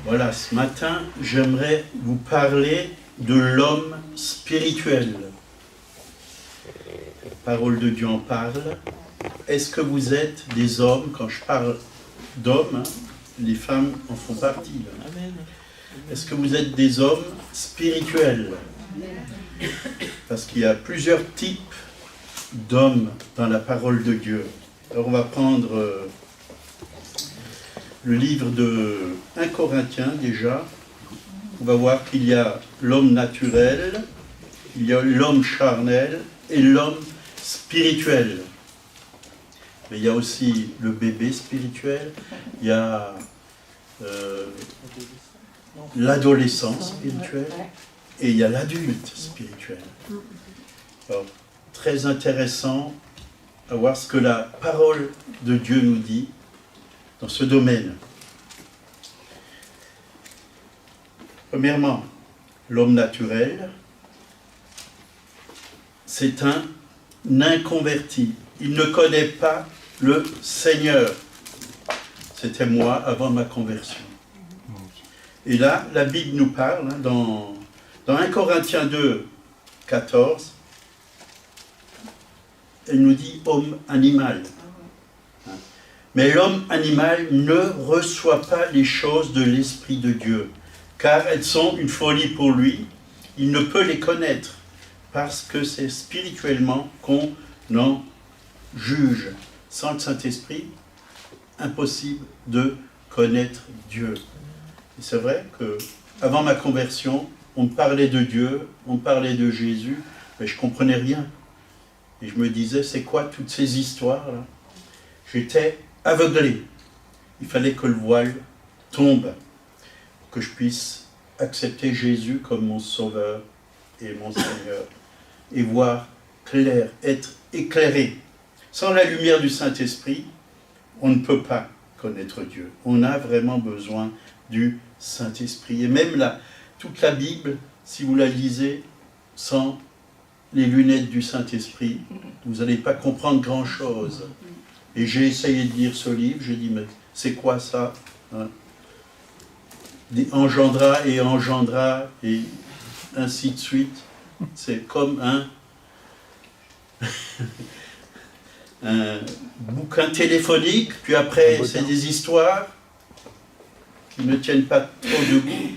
Voilà, ce matin, j'aimerais vous parler de l'homme spirituel. La parole de Dieu en parle. Est-ce que vous êtes des hommes? Quand je parle d'hommes, les femmes en font partie. Est-ce que vous êtes des hommes spirituels? Parce qu'il y a plusieurs types d'hommes dans la parole de Dieu. Alors on va prendre le livre de 1 Corinthiens déjà. On va voir qu'il y a l'homme naturel, il y a l'homme charnel et l'homme spirituel. Mais il y a aussi le bébé spirituel, il y a l'adolescent spirituel et il y a l'adulte spirituel. Alors, très intéressant à voir ce que la parole de Dieu nous dit dans ce domaine. Premièrement, l'homme naturel, c'est un inconverti. Il ne connaît pas le Seigneur. C'était moi avant ma conversion. Et là, la Bible nous parle, dans 1 Corinthiens 2, 14, elle nous dit homme animal. Mais l'homme animal ne reçoit pas les choses de l'Esprit de Dieu, car elles sont une folie pour lui. Il ne peut les connaître, parce que c'est spirituellement qu'on en juge. Sans le Saint-Esprit, impossible de connaître Dieu. Et c'est vrai que avant ma conversion, on me parlait de Dieu, on me parlait de Jésus, mais je ne comprenais rien. Et je me disais, c'est quoi toutes ces histoires-là? J'étais aveuglé. Il fallait que le voile tombe, que je puisse accepter Jésus comme mon Sauveur et mon Seigneur, et voir clair, être éclairé. Sans la lumière du Saint-Esprit, on ne peut pas connaître Dieu. On a vraiment besoin du Saint-Esprit. Et même toute la Bible, si vous la lisez sans les lunettes du Saint-Esprit, vous n'allez pas comprendre grand-chose. Et j'ai essayé de lire ce livre, j'ai dit, mais c'est quoi ça, hein? Des engendra, et ainsi de suite. C'est comme un bouquin téléphonique, puis après c'est des histoires qui ne tiennent pas trop debout.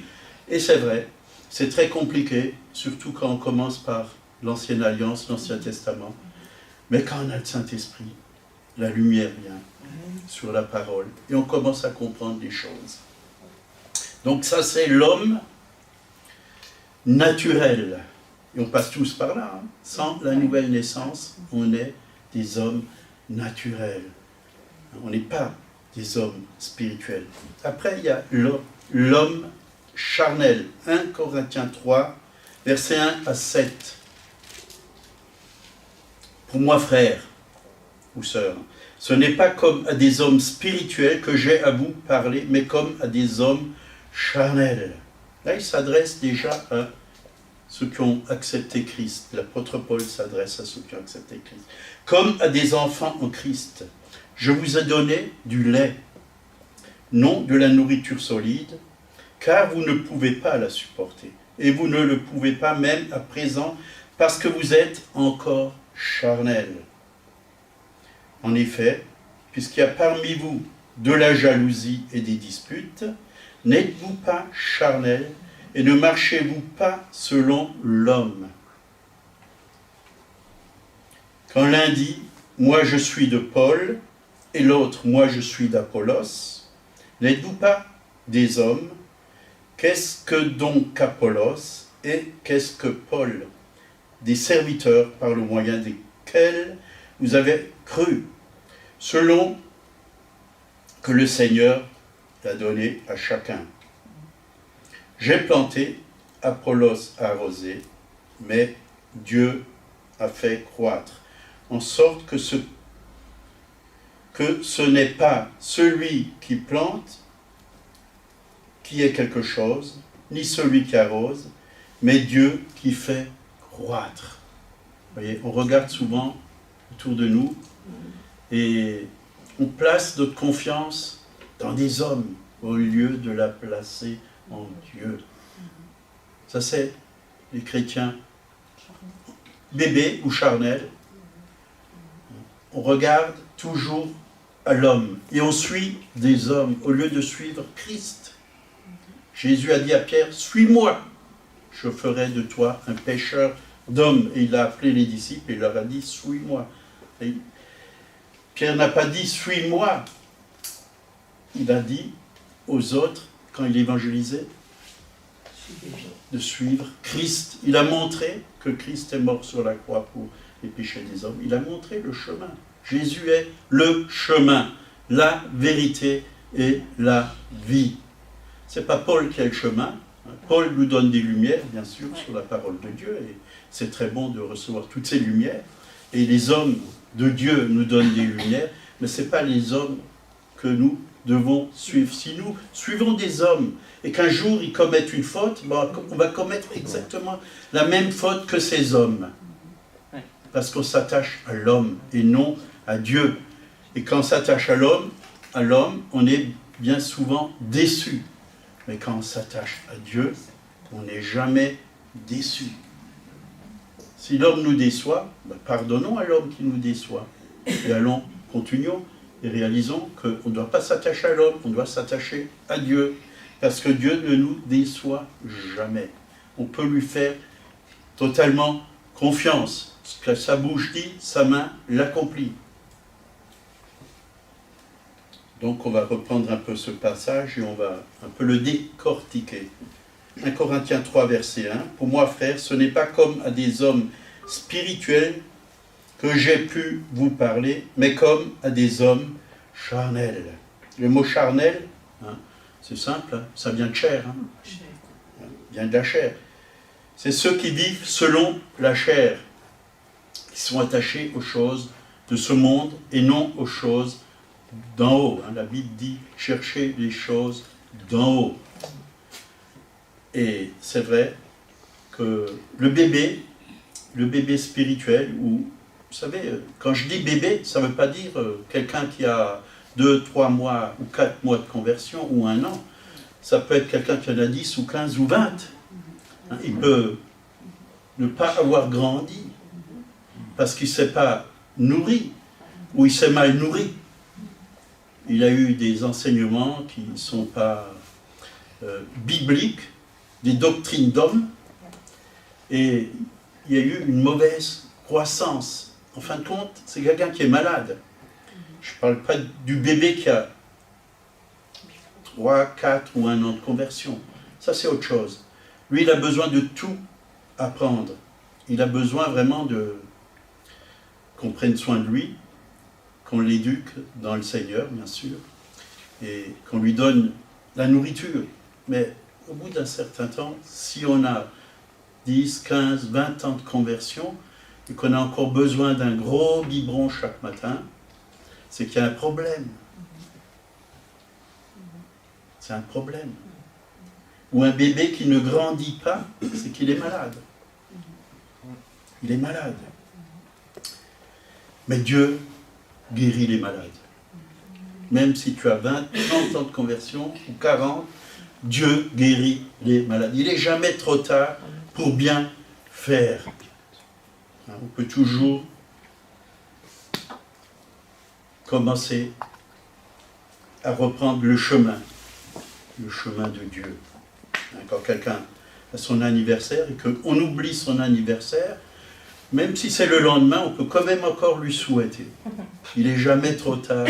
Et c'est vrai, c'est très compliqué, surtout quand on commence par l'Ancienne Alliance, l'Ancien Testament. Mais quand on a le Saint-Esprit, la lumière vient sur la parole et on commence à comprendre les choses. Donc ça, c'est l'homme naturel. Et on passe tous par là. Sans la nouvelle naissance, on est des hommes naturels. On n'est pas des hommes spirituels. Après, il y a l'homme charnel. 1 Corinthiens 3, versets 1 à 7. Pour moi, frère ou sœur, ce n'est pas comme à des hommes spirituels que j'ai à vous parler, mais comme à des hommes charnels. Là, il s'adresse déjà à ceux qui ont accepté Christ. L'apôtre Paul s'adresse à ceux qui ont accepté Christ. Comme à des enfants en Christ. Je vous ai donné du lait, non de la nourriture solide, car vous ne pouvez pas la supporter. Et vous ne le pouvez pas même à présent, parce que vous êtes encore charnels. En effet, puisqu'il y a parmi vous de la jalousie et des disputes, n'êtes-vous pas charnels et ne marchez-vous pas selon l'homme? Quand l'un dit « moi je suis de Paul » et l'autre « moi je suis d'Apollos », n'êtes-vous pas des hommes? Qu'est-ce que donc Apollos et qu'est-ce que Paul? Des serviteurs par le moyen desquels vous avez cru, selon que le Seigneur l'a donné à chacun. J'ai planté, Apollos a arrosé, mais Dieu a fait croître, en sorte que ce n'est pas celui qui plante qui est quelque chose, ni celui qui arrose, mais Dieu qui fait croître. Vous voyez, on regarde souvent autour de nous et on place notre confiance dans des hommes au lieu de la placer en Dieu. Ça, c'est les chrétiens bébés ou charnels. On regarde toujours à l'homme et on suit des hommes au lieu de suivre Christ. Jésus a dit à Pierre, suis-moi, je ferai de toi un pêcheur d'hommes. Et il a appelé les disciples et il leur a dit, suis-moi. Et Pierre n'a pas dit, suis-moi. Il a dit aux autres, quand il évangélisait, de suivre Christ. Il a montré que Christ est mort sur la croix pour les péchés des hommes. Il a montré le chemin. Jésus est le chemin, la vérité et la vie. Ce n'est pas Paul qui a le chemin. Paul nous donne des lumières, bien sûr, sur la parole de Dieu, et c'est très bon de recevoir toutes ces lumières. Et les hommes de Dieu nous donnent des lumières, mais ce n'est pas les hommes que nous devons suivre. Si nous suivons des hommes et qu'un jour ils commettent une faute, on va commettre exactement la même faute que ces hommes. Parce qu'on s'attache à l'homme et non à Dieu. Et quand on s'attache à l'homme, on est bien souvent déçu. Mais quand on s'attache à Dieu, on n'est jamais déçu. Si l'homme nous déçoit, pardonnons à l'homme qui nous déçoit. Et allons, continuons et réalisons qu'on ne doit pas s'attacher à l'homme, on doit s'attacher à Dieu. Parce que Dieu ne nous déçoit jamais. On peut lui faire totalement confiance. Ce que sa bouche dit, sa main l'accomplit. Donc on va reprendre un peu ce passage et on va un peu le décortiquer. 1 Corinthiens 3, verset 1. Pour moi, frères, ce n'est pas comme à des hommes spirituels que j'ai pu vous parler, mais comme à des hommes charnels. Le mot charnel, c'est simple, ça vient de chair. Vient de la chair. C'est ceux qui vivent selon la chair, qui sont attachés aux choses de ce monde et non aux choses d'en haut. La Bible dit « cherchez les choses d'en haut ». Et c'est vrai que le bébé spirituel, ou vous savez, quand je dis bébé, ça ne veut pas dire quelqu'un qui a 2, 3 mois ou 4 mois de conversion ou 1 an. Ça peut être quelqu'un qui en a 10 ou 15 ou 20. Il peut ne pas avoir grandi parce qu'il ne s'est pas nourri ou il s'est mal nourri. Il a eu des enseignements qui ne sont pas bibliques, des doctrines d'hommes, et il y a eu une mauvaise croissance. En fin de compte, c'est quelqu'un qui est malade. Je ne parle pas du bébé qui a 3, 4 ou 1 an de conversion. Ça, c'est autre chose. Lui, il a besoin de tout apprendre. Il a besoin vraiment qu'on prenne soin de lui, qu'on l'éduque dans le Seigneur, bien sûr, et qu'on lui donne la nourriture. Mais au bout d'un certain temps, si on a 10, 15, 20 ans de conversion, et qu'on a encore besoin d'un gros biberon chaque matin, c'est qu'il y a un problème. C'est un problème. Ou un bébé qui ne grandit pas, c'est qu'il est malade. Il est malade. Mais Dieu guérit les malades. Même si tu as 20, 30 ans de conversion, ou 40, Dieu guérit les malades. Il n'est jamais trop tard pour bien faire. On peut toujours commencer à reprendre le chemin de Dieu. Quand quelqu'un a son anniversaire et qu'on oublie son anniversaire, même si c'est le lendemain, on peut quand même encore lui souhaiter. Il n'est jamais trop tard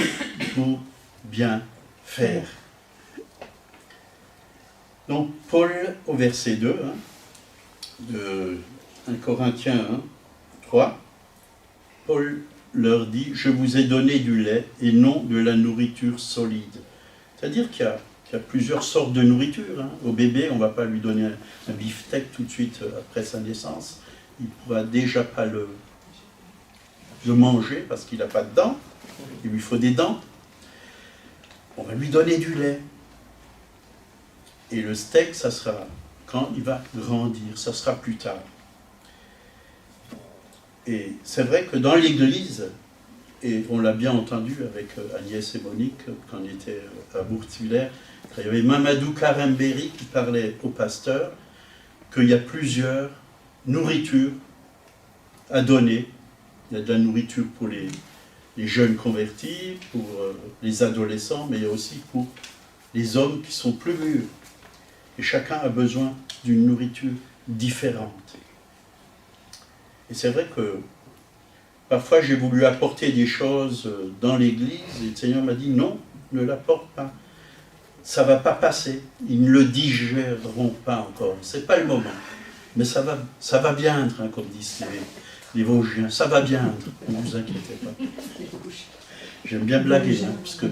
pour bien faire. Donc Paul, au verset 2, de 1 Corinthiens 3, Paul leur dit « Je vous ai donné du lait et non de la nourriture solide ». C'est-à-dire qu'il y a plusieurs sortes de nourriture. Au bébé, on ne va pas lui donner un beefsteak tout de suite après sa naissance. Il ne pourra déjà pas le manger parce qu'il n'a pas de dents. Il lui faut des dents. On va lui donner du lait. Et le steak, ça sera quand il va grandir, ça sera plus tard. Et c'est vrai que dans l'Église, et on l'a bien entendu avec Agnès et Monique quand on était à Bourg-Tiller, Il y avait Mamadou Karemberi qui parlait au pasteur qu'il y a plusieurs nourritures à donner. Il y a de la nourriture pour les jeunes convertis, pour les adolescents, mais il y a aussi pour les hommes qui sont plus mûrs. Et chacun a besoin d'une nourriture différente. Et c'est vrai que parfois j'ai voulu apporter des choses dans l'église et le Seigneur m'a dit non, ne l'apporte pas. Ça ne va pas passer. Ils ne le digéreront pas encore. Ce n'est pas le moment. Mais ça va viendre, hein, comme disent les Vosgiens. Ça va viendre, ne vous inquiétez pas. J'aime bien blaguer, hein, parce que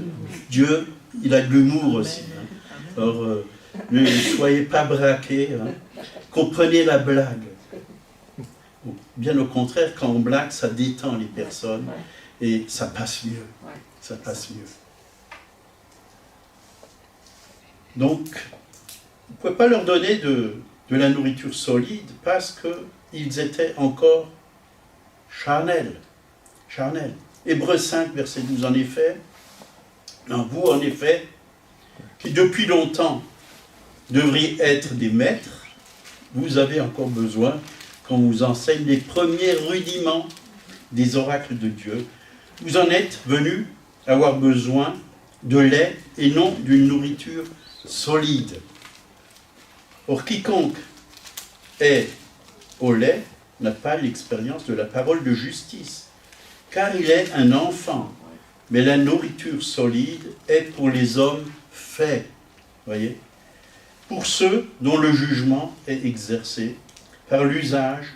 Dieu, il a de l'humour aussi. Hein. Alors, ne soyez pas braqués. Hein. Comprenez la blague. Bien au contraire, quand on blague, ça détend les personnes et ça passe mieux. Ça passe mieux. Donc, vous ne pouvez pas leur donner de la nourriture solide parce qu'ils étaient encore charnels. Hébreux 5, verset 12, en effet, vous, en effet, qui depuis longtemps devriez être des maîtres, vous avez encore besoin qu'on vous enseigne les premiers rudiments des oracles de Dieu. Vous en êtes venus avoir besoin de lait et non d'une nourriture solide. Or, quiconque est au lait n'a pas l'expérience de la parole de justice, car il est un enfant. Mais la nourriture solide est pour les hommes faits, voyez, pour ceux dont le jugement est exercé par l'usage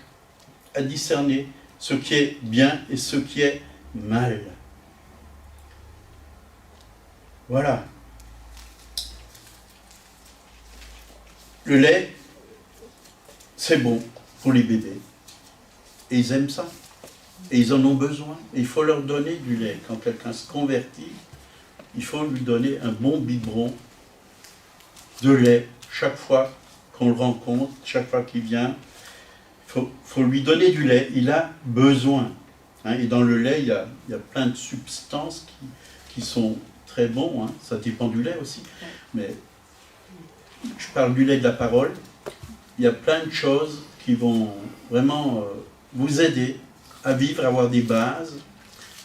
à discerner ce qui est bien et ce qui est mal. Voilà. Le lait, c'est bon pour les bébés. Et ils aiment ça. Et ils en ont besoin. Et il faut leur donner du lait. Quand quelqu'un se convertit, il faut lui donner un bon biberon de lait chaque fois qu'on le rencontre, chaque fois qu'il vient. Il faut lui donner du lait. Il a besoin. Hein, et dans le lait, il y a plein de substances qui sont très bons. Hein. Ça dépend du lait aussi. Mais je parle du lait de la parole. Il y a plein de choses qui vont vraiment vous aider à vivre, à avoir des bases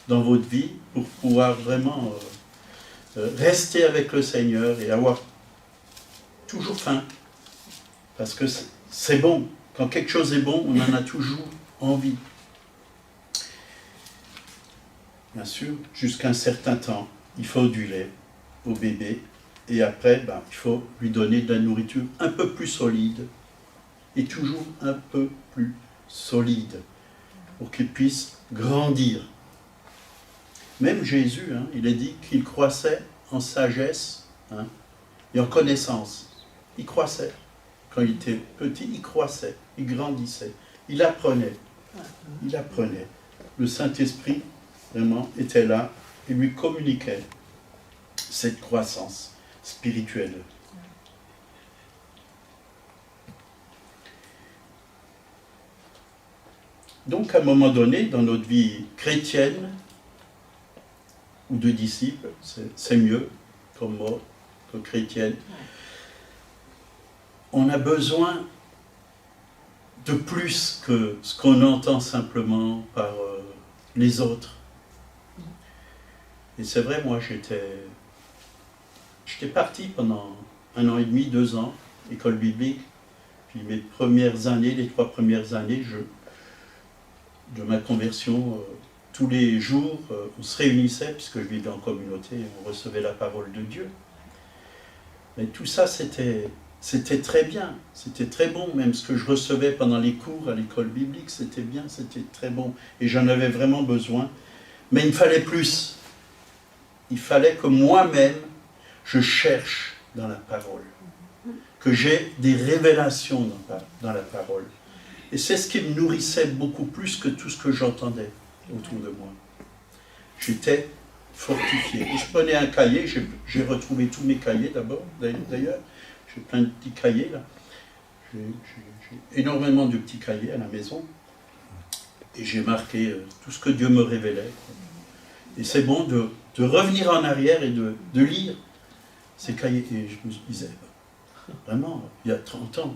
dans votre vie pour pouvoir vraiment rester avec le Seigneur et avoir toujours faim. Parce que c'est bon. Quand quelque chose est bon, on en a toujours envie. Bien sûr, jusqu'à un certain temps, il faut du lait au bébé. Et après, il faut lui donner de la nourriture un peu plus solide. Et toujours un peu plus solide. Pour qu'il puisse grandir. Même Jésus, hein, il a dit qu'il croissait en sagesse, hein, et en connaissance. Il croissait. Quand il était petit, il croissait, il grandissait, il apprenait. Il apprenait. Le Saint-Esprit, vraiment, était là et lui communiquait cette croissance spirituelle. Donc, à un moment donné, dans notre vie chrétienne ou de disciple, c'est mieux comme mot que chrétienne, on a besoin de plus que ce qu'on entend simplement par les autres. Et c'est vrai, moi, j'étais parti pendant 1 an et demi, 2 ans, école biblique, puis mes premières années, les 3 premières années, de ma conversion, tous les jours, on se réunissait, puisque je vivais en communauté, et on recevait la parole de Dieu. Mais tout ça, c'était très bien, c'était très bon, même ce que je recevais pendant les cours à l'école biblique, c'était bien, c'était très bon, et j'en avais vraiment besoin. Mais il me fallait plus. Il fallait que moi-même, je cherche dans la parole, que j'ai des révélations dans la parole. Et c'est ce qui me nourrissait beaucoup plus que tout ce que j'entendais autour de moi. J'étais fortifié. Et je prenais un cahier, j'ai retrouvé tous mes cahiers d'abord, d'ailleurs. J'ai plein de petits cahiers là. J'ai énormément de petits cahiers à la maison. Et j'ai marqué tout ce que Dieu me révélait. Et c'est bon de revenir en arrière et de lire ces cahiers. Et je me disais, vraiment, il y a 30 ans,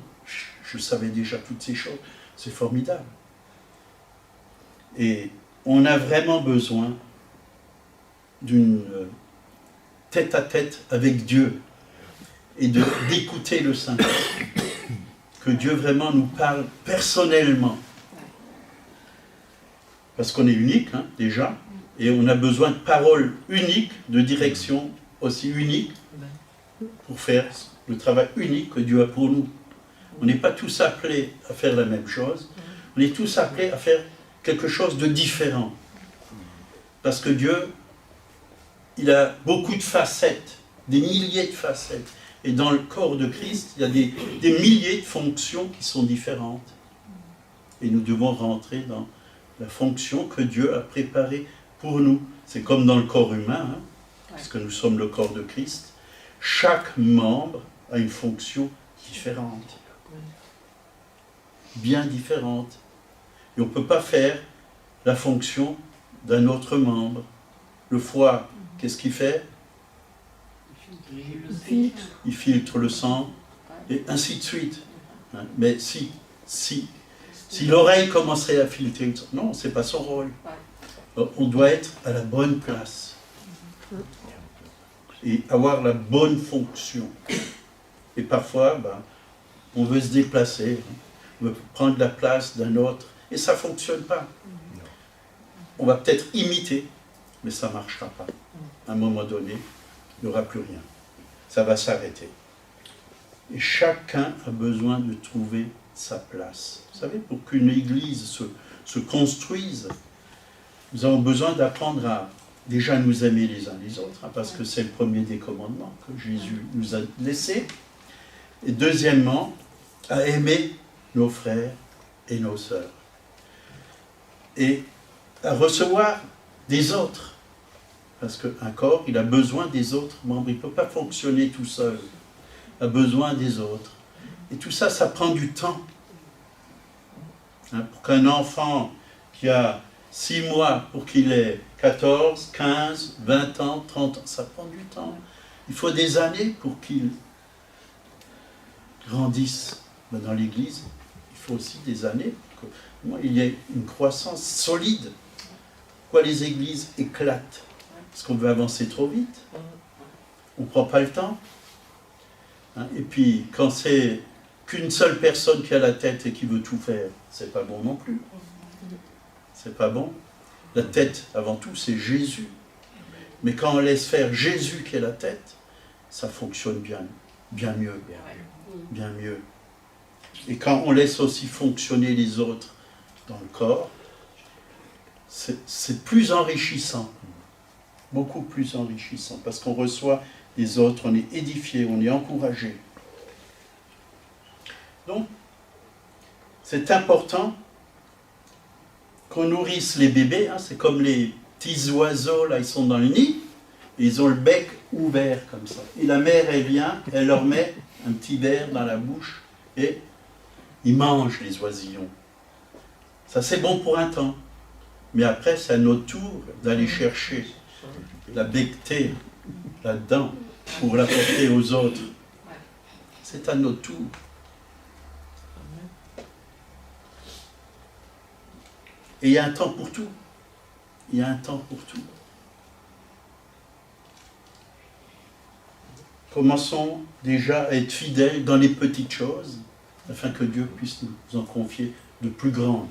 je savais déjà toutes ces choses. C'est formidable. Et on a vraiment besoin d'une tête-à-tête avec Dieu et d'écouter le Saint-Esprit. Que Dieu vraiment nous parle personnellement. Parce qu'on est unique, hein, déjà, et on a besoin de paroles uniques, de direction aussi unique, pour faire le travail unique que Dieu a pour nous. On n'est pas tous appelés à faire la même chose, on est tous appelés à faire quelque chose de différent. Parce que Dieu, il a beaucoup de facettes, des milliers de facettes. Et dans le corps de Christ, il y a des milliers de fonctions qui sont différentes. Et nous devons rentrer dans la fonction que Dieu a préparée pour nous. C'est comme dans le corps humain, hein, parce que nous sommes le corps de Christ. Chaque membre a une fonction différente. Bien différente. Et on ne peut pas faire la fonction d'un autre membre. Le foie, qu'est-ce qu'il fait? Il filtre le sang, et ainsi de suite. Hein, mais si l'oreille commencerait à filtrer le sang, non, ce n'est pas son rôle. On doit être à la bonne place. Et avoir la bonne fonction. Et parfois, on veut se déplacer, on veut prendre la place d'un autre, et ça ne fonctionne pas. On va peut-être imiter, mais ça ne marchera pas. À un moment donné, il n'y aura plus rien. Ça va s'arrêter. Et chacun a besoin de trouver sa place. Vous savez, pour qu'une église se construise, nous avons besoin d'apprendre à déjà nous aimer les uns les autres, hein, parce que c'est le premier des commandements que Jésus nous a laissé. Et deuxièmement, à aimer nos frères et nos sœurs. Et à recevoir des autres. Parce qu'un corps, il a besoin des autres membres. Il ne peut pas fonctionner tout seul. Il a besoin des autres. Et tout ça, ça prend du temps. Hein, pour qu'un enfant qui a 6 mois, pour qu'il ait 14, 15, 20 ans, 30 ans, ça prend du temps. Il faut des années pour qu'il grandisse. Mais dans l'Église, il faut aussi des années pour qu'il y ait une croissance solide. Pourquoi les églises éclatent? Parce qu'on veut avancer trop vite. On ne prend pas le temps. Hein? Et puis, quand c'est qu'une seule personne qui a la tête et qui veut tout faire, c'est pas bon non plus. C'est pas bon. La tête, avant tout, c'est Jésus. Mais quand on laisse faire Jésus qui est la tête, ça fonctionne bien mieux. Bien mieux. Et quand on laisse aussi fonctionner les autres dans le corps, c'est plus enrichissant. Beaucoup plus enrichissant, parce qu'on reçoit des autres, on est édifié, on est encouragé. Donc, c'est important qu'on nourrisse les bébés, hein, c'est comme les petits oiseaux, là, ils sont dans le nid, et ils ont le bec ouvert comme ça. Et la mère, elle vient, elle leur met un petit verre dans la bouche, et ils mangent les oisillons. Ça, c'est bon pour un temps. Mais après, c'est à notre tour d'aller chercher la becqueté là-dedans pour l'apporter aux autres. C'est à notre tour. Et il y a un temps pour tout. Il y a un temps pour tout. Commençons déjà à être fidèles dans les petites choses, afin que Dieu puisse nous en confier de plus grandes.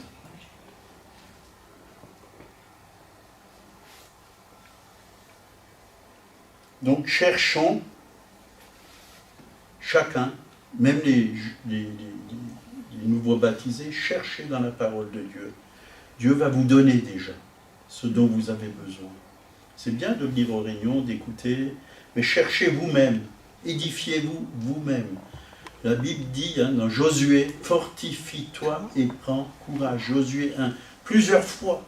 Donc cherchons chacun, même les nouveaux baptisés, cherchez dans la parole de Dieu. Dieu va vous donner déjà ce dont vous avez besoin. C'est bien de venir aux réunions, d'écouter, mais cherchez vous-même, édifiez-vous vous-même. La Bible dit dans Josué, fortifie-toi et prends courage. Josué 1, plusieurs fois.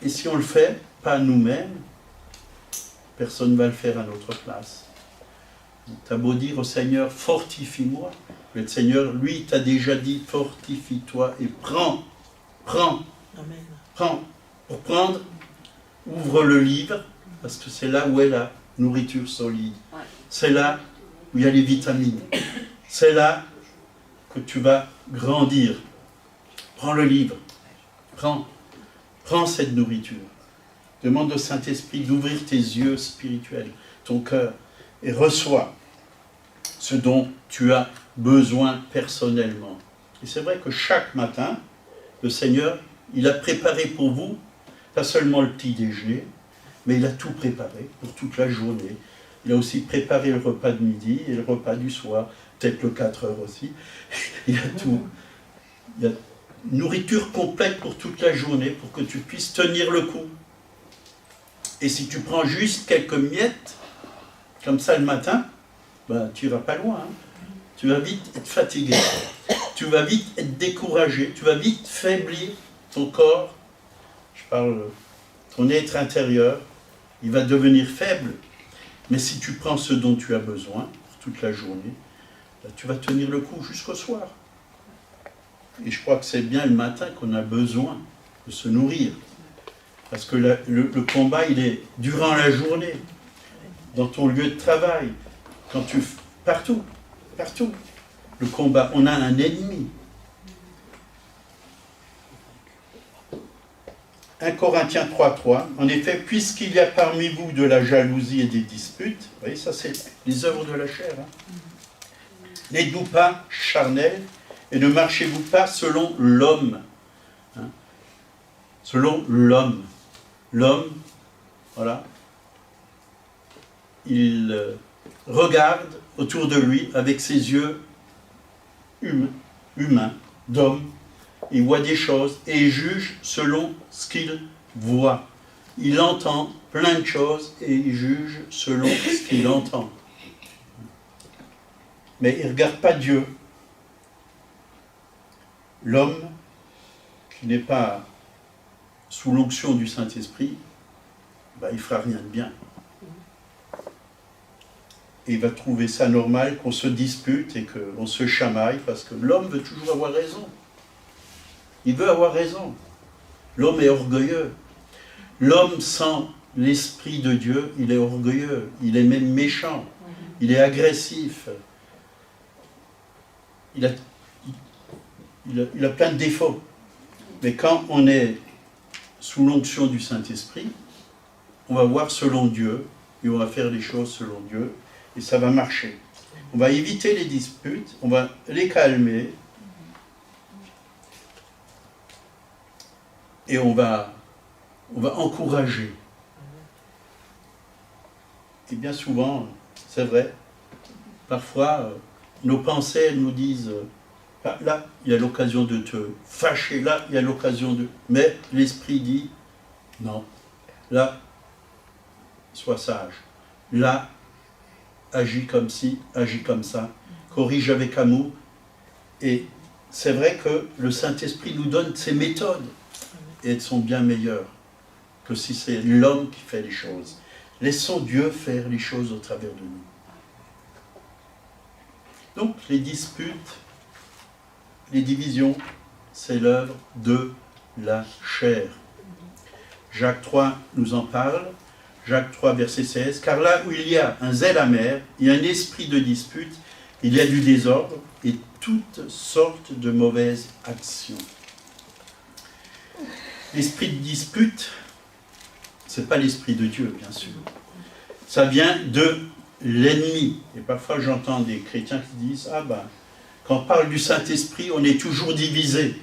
Et si on le fait, pas nous-mêmes, personne ne va le faire à notre place. Tu as beau dire au Seigneur, fortifie-moi. Le Seigneur, lui, t'a déjà dit, fortifie-toi et prends. Amen. Prends. Pour prendre, ouvre le livre, parce que c'est là où est la nourriture solide. C'est là où il y a les vitamines. C'est là que tu vas grandir. Prends le livre. Prends cette nourriture. Demande au Saint-Esprit d'ouvrir tes yeux spirituels, ton cœur, et reçois ce dont tu as besoin personnellement. Et c'est vrai que chaque matin, le Seigneur, il a préparé pour vous, pas seulement le petit déjeuner, mais il a tout préparé pour toute la journée. Il a aussi préparé le repas de midi et le repas du soir, peut-être le 4 heures aussi. Il y a tout. Il y a une nourriture complète pour toute la journée, pour que tu puisses tenir le coup. Et si tu prends juste quelques miettes, comme ça le matin, ben, tu n'iras pas loin. Hein. Tu vas vite être fatigué. Tu vas vite être découragé. Tu vas vite faiblir ton corps. Je parle ton être intérieur. Il va devenir faible. Mais si tu prends ce dont tu as besoin pour toute la journée, ben, tu vas tenir le coup jusqu'au soir. Et je crois que c'est bien le matin qu'on a besoin de se nourrir. Parce que le combat, il est durant la journée, dans ton lieu de travail, partout. Le combat, on a un ennemi. 1 Corinthiens 3:3, en effet, puisqu'il y a parmi vous de la jalousie et des disputes, vous voyez, ça c'est les œuvres de la chair, hein. N'êtes-vous pas charnels et ne marchez-vous pas selon l'homme, hein. Selon l'homme. L'homme, voilà, il regarde autour de lui avec ses yeux humains, d'homme. Il voit des choses et il juge selon ce qu'il voit. Il entend plein de choses et il juge selon ce qu'il entend. Mais il ne regarde pas Dieu. L'homme qui n'est pas sous l'onction du Saint-Esprit, ben, il ne fera rien de bien. Et il va trouver ça normal qu'on se dispute et qu'on se chamaille, parce que l'homme veut toujours avoir raison. Il veut avoir raison. L'homme est orgueilleux. L'homme sans l'Esprit de Dieu, il est orgueilleux. Il est même méchant. Il est agressif. Il a plein de défauts. Mais quand on est sous l'onction du Saint-Esprit, on va voir selon Dieu, et on va faire les choses selon Dieu, et ça va marcher. On va éviter les disputes, on va les calmer, et on va encourager. Et bien souvent, c'est vrai, parfois, nos pensées nous disent, là, il y a l'occasion de te fâcher, là, il y a l'occasion de... Mais l'Esprit dit, non, là, sois sage. Là, agis comme ci, agis comme ça. Corrige avec amour. Et c'est vrai que le Saint-Esprit nous donne ses méthodes. Et elles sont bien meilleures que si c'est l'homme qui fait les choses. Laissons Dieu faire les choses au travers de nous. Donc, les disputes, les divisions, c'est l'œuvre de la chair. Jacques 3 nous en parle. Jacques 3, verset 16. Car là où il y a un zèle amer, il y a un esprit de dispute, il y a du désordre et toutes sortes de mauvaises actions. L'esprit de dispute, ce n'est pas l'esprit de Dieu, bien sûr. Ça vient de l'ennemi. Et parfois j'entends des chrétiens qui disent, ah ben, quand on parle du Saint-Esprit, on est toujours divisé.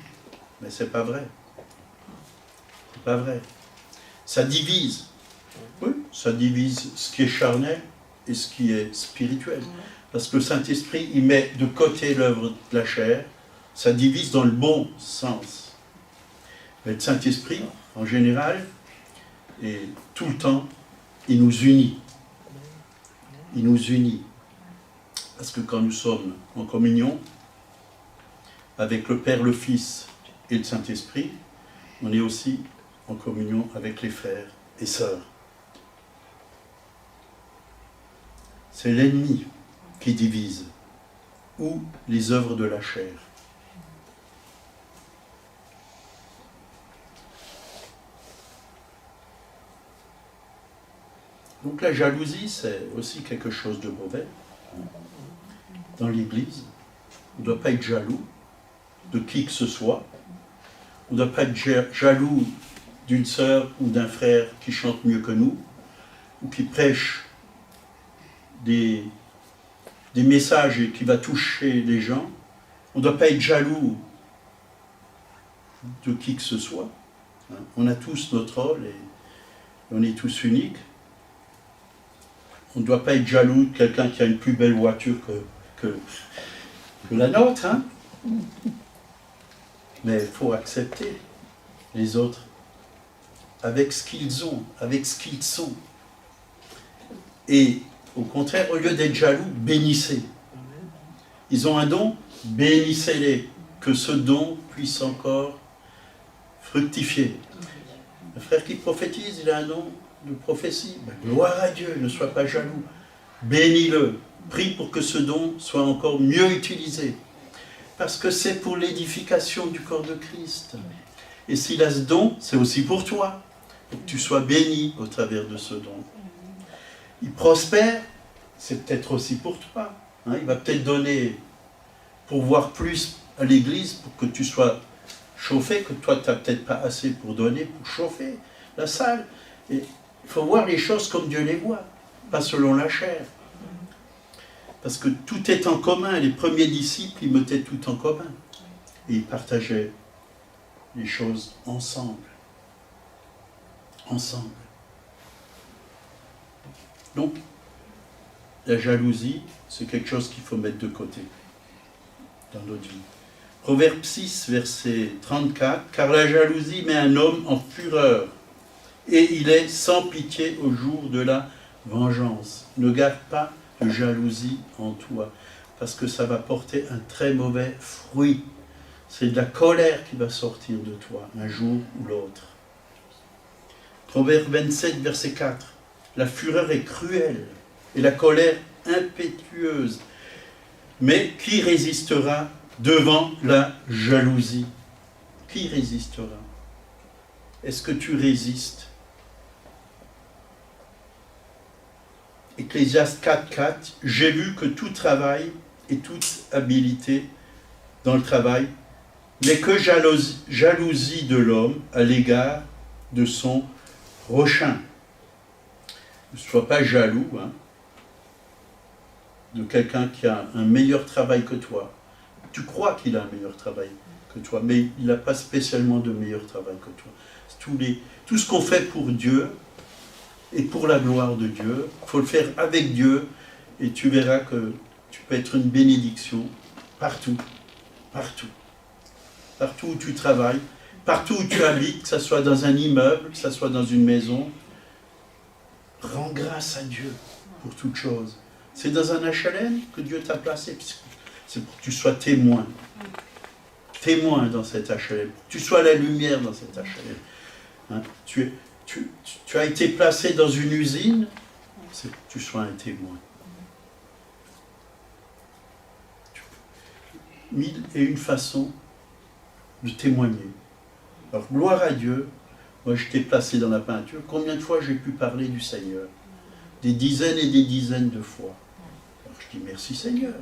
Mais ce n'est pas vrai. C'est pas vrai. Ça divise. Oui, ça divise ce qui est charnel et ce qui est spirituel. Parce que le Saint-Esprit, il met de côté l'œuvre de la chair, ça divise dans le bon sens. Mais le Saint-Esprit, en général, et tout le temps, il nous unit. Il nous unit. Parce que quand nous sommes en communion avec le Père, le Fils et le Saint-Esprit, on est aussi en communion avec les frères et sœurs. C'est l'ennemi qui divise, ou les œuvres de la chair. Donc la jalousie, c'est aussi quelque chose de mauvais. Dans l'Église, on ne doit pas être jaloux de qui que ce soit. On ne doit pas être jaloux d'une sœur ou d'un frère qui chante mieux que nous, ou qui prêche des messages et qui va toucher les gens. On ne doit pas être jaloux de qui que ce soit. On a tous notre rôle et on est tous uniques. On ne doit pas être jaloux de quelqu'un qui a une plus belle voiture que la nôtre. Hein? Mais il faut accepter les autres avec ce qu'ils ont, avec ce qu'ils sont. Et au contraire, au lieu d'être jaloux, bénissez. Ils ont un don, bénissez-les. Que ce don puisse encore fructifier. Le frère qui prophétise, il a un don de prophétie. Ben, gloire à Dieu, ne sois pas jaloux. Bénis-le. Prie pour que ce don soit encore mieux utilisé. Parce que c'est pour l'édification du corps de Christ. Et s'il a ce don, c'est aussi pour toi. Pour que tu sois béni au travers de ce don. Il prospère, c'est peut-être aussi pour toi. Hein, il va peut-être donner pour voir plus à l'église, pour que tu sois chauffé, que toi tu n'as peut-être pas assez pour donner, pour chauffer la salle. Et il faut voir les choses comme Dieu les voit, pas selon la chair. Parce que tout est en commun. Les premiers disciples, ils mettaient tout en commun. Et ils partageaient les choses ensemble. Ensemble. Donc, la jalousie, c'est quelque chose qu'il faut mettre de côté dans notre vie. Proverbe 6, verset 34, « Car la jalousie met un homme en fureur, et il est sans pitié au jour de la vengeance. Ne garde pas de jalousie en toi, parce que ça va porter un très mauvais fruit. C'est de la colère qui va sortir de toi, un jour ou l'autre. » Proverbe 27, verset 4, « La fureur est cruelle, et la colère impétueuse. Mais qui résistera devant la jalousie? » Qui résistera? Est-ce que tu résistes? Ecclésiaste 4.4, « J'ai vu que tout travail et toute habileté dans le travail n'est que jalousie de l'homme à l'égard de son prochain. » Ne sois pas jaloux de quelqu'un qui a un meilleur travail que toi. Tu crois qu'il a un meilleur travail que toi, mais il n'a pas spécialement de meilleur travail que toi. Tout ce qu'on fait pour Dieu et pour la gloire de Dieu, il faut le faire avec Dieu, et tu verras que tu peux être une bénédiction partout, partout. Partout où tu travailles, partout où tu habites, que ce soit dans un immeuble, que ce soit dans une maison. Rends grâce à Dieu pour toute chose. C'est dans un HLM que Dieu t'a placé. C'est pour que tu sois témoin. Témoin dans cet HLM. Pour que tu sois la lumière dans cet HLM. Hein? Tu as été placé dans une usine, c'est pour que tu sois un témoin. Mille et une façons de témoigner. Alors, gloire à Dieu. Moi, je t'ai placé dans la peinture. Combien de fois j'ai pu parler du Seigneur? Des dizaines et des dizaines de fois. Alors, je dis merci Seigneur.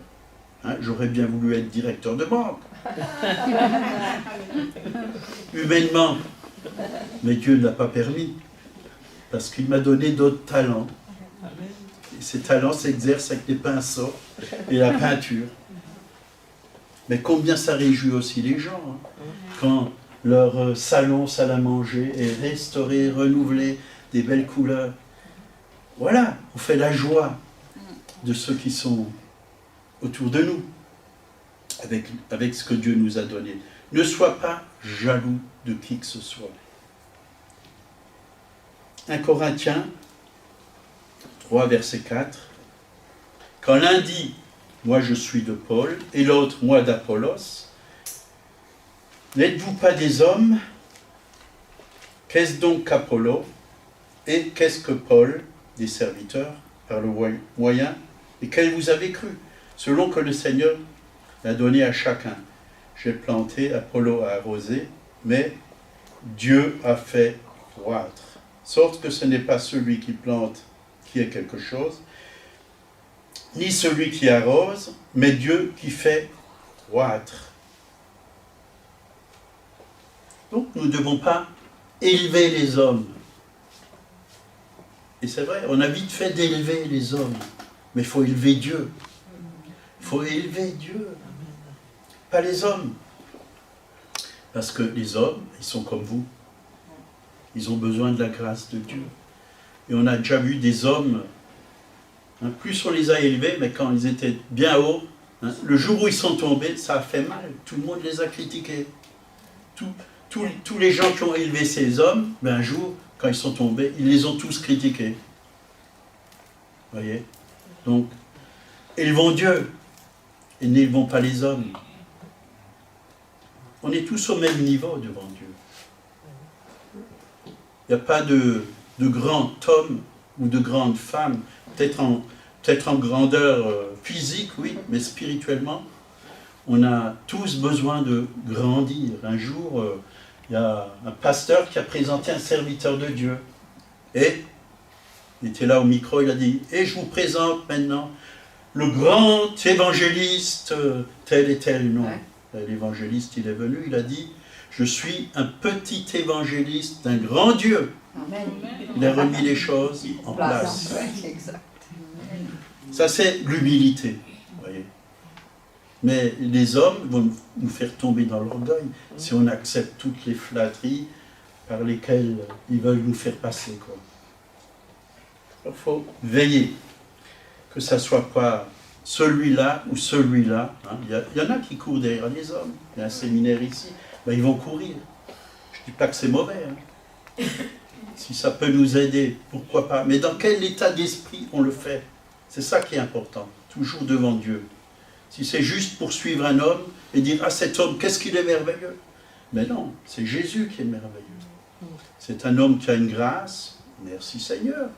Hein, j'aurais bien voulu être directeur de banque. Humainement. Mais Dieu ne l'a pas permis. Parce qu'il m'a donné d'autres talents. Et ces talents s'exercent avec des pinceaux et la peinture. Mais combien ça réjouit aussi les gens, hein, quand leur salon, salle à manger est restauré, renouvelé, des belles couleurs. Voilà, on fait la joie de ceux qui sont autour de nous, avec ce que Dieu nous a donné. Ne sois pas jaloux de qui que ce soit. 1 Corinthiens 3, verset 4. Quand l'un dit « Moi je suis de Paul » et l'autre « Moi d'Apollos », n'êtes-vous pas des hommes? Qu'est-ce donc qu'Apollo? Et qu'est-ce que Paul, des serviteurs, par le moyen, et quel vous avez cru, selon que le Seigneur l'a donné à chacun. J'ai planté, Apollo a arrosé, mais Dieu a fait croître. Sorte que ce n'est pas celui qui plante qui est quelque chose, ni celui qui arrose, mais Dieu qui fait croître. Donc nous ne devons pas élever les hommes. Et c'est vrai, on a vite fait d'élever les hommes, mais il faut élever Dieu. Il faut élever Dieu, pas les hommes. Parce que les hommes, ils sont comme vous. Ils ont besoin de la grâce de Dieu. Et on a déjà vu des hommes, hein, plus on les a élevés, mais quand ils étaient bien hauts, hein, le jour où ils sont tombés, ça a fait mal. Tout le monde les a critiqués. Tous les gens qui ont élevé ces hommes, ben un jour, quand ils sont tombés, ils les ont tous critiqués. Vous voyez? Donc, élevons Dieu et n'élevons pas les hommes. On est tous au même niveau devant Dieu. Il n'y a pas de grand homme ou de grande femme, peut-être en grandeur physique, oui, mais spirituellement, on a tous besoin de grandir. Un jour, il y a un pasteur qui a présenté un serviteur de Dieu. Et il était là au micro, il a dit « Et je vous présente maintenant le grand évangéliste tel et tel nom. Ouais. » L'évangéliste, il est venu, il a dit « Je suis un petit évangéliste d'un grand Dieu. » Il a remis les choses en place. Ça, c'est l'humilité. Vous voyez. Mais les hommes vont nous faire tomber dans l'orgueil si on accepte toutes les flatteries par lesquelles ils veulent nous faire passer. Il faut veiller que ça ne soit pas celui-là ou celui-là. Hein. Il y en a qui courent derrière les hommes. Il y a un séminaire ici. Ben, ils vont courir. Je ne dis pas que c'est mauvais. Hein. Si ça peut nous aider, pourquoi pas. Mais dans quel état d'esprit on le fait? C'est ça qui est important. Toujours devant Dieu. Si c'est juste pour suivre un homme et dire « Ah, cet homme, qu'est-ce qu'il est merveilleux !» Mais non, c'est Jésus qui est merveilleux. C'est un homme qui a une grâce. Merci Seigneur.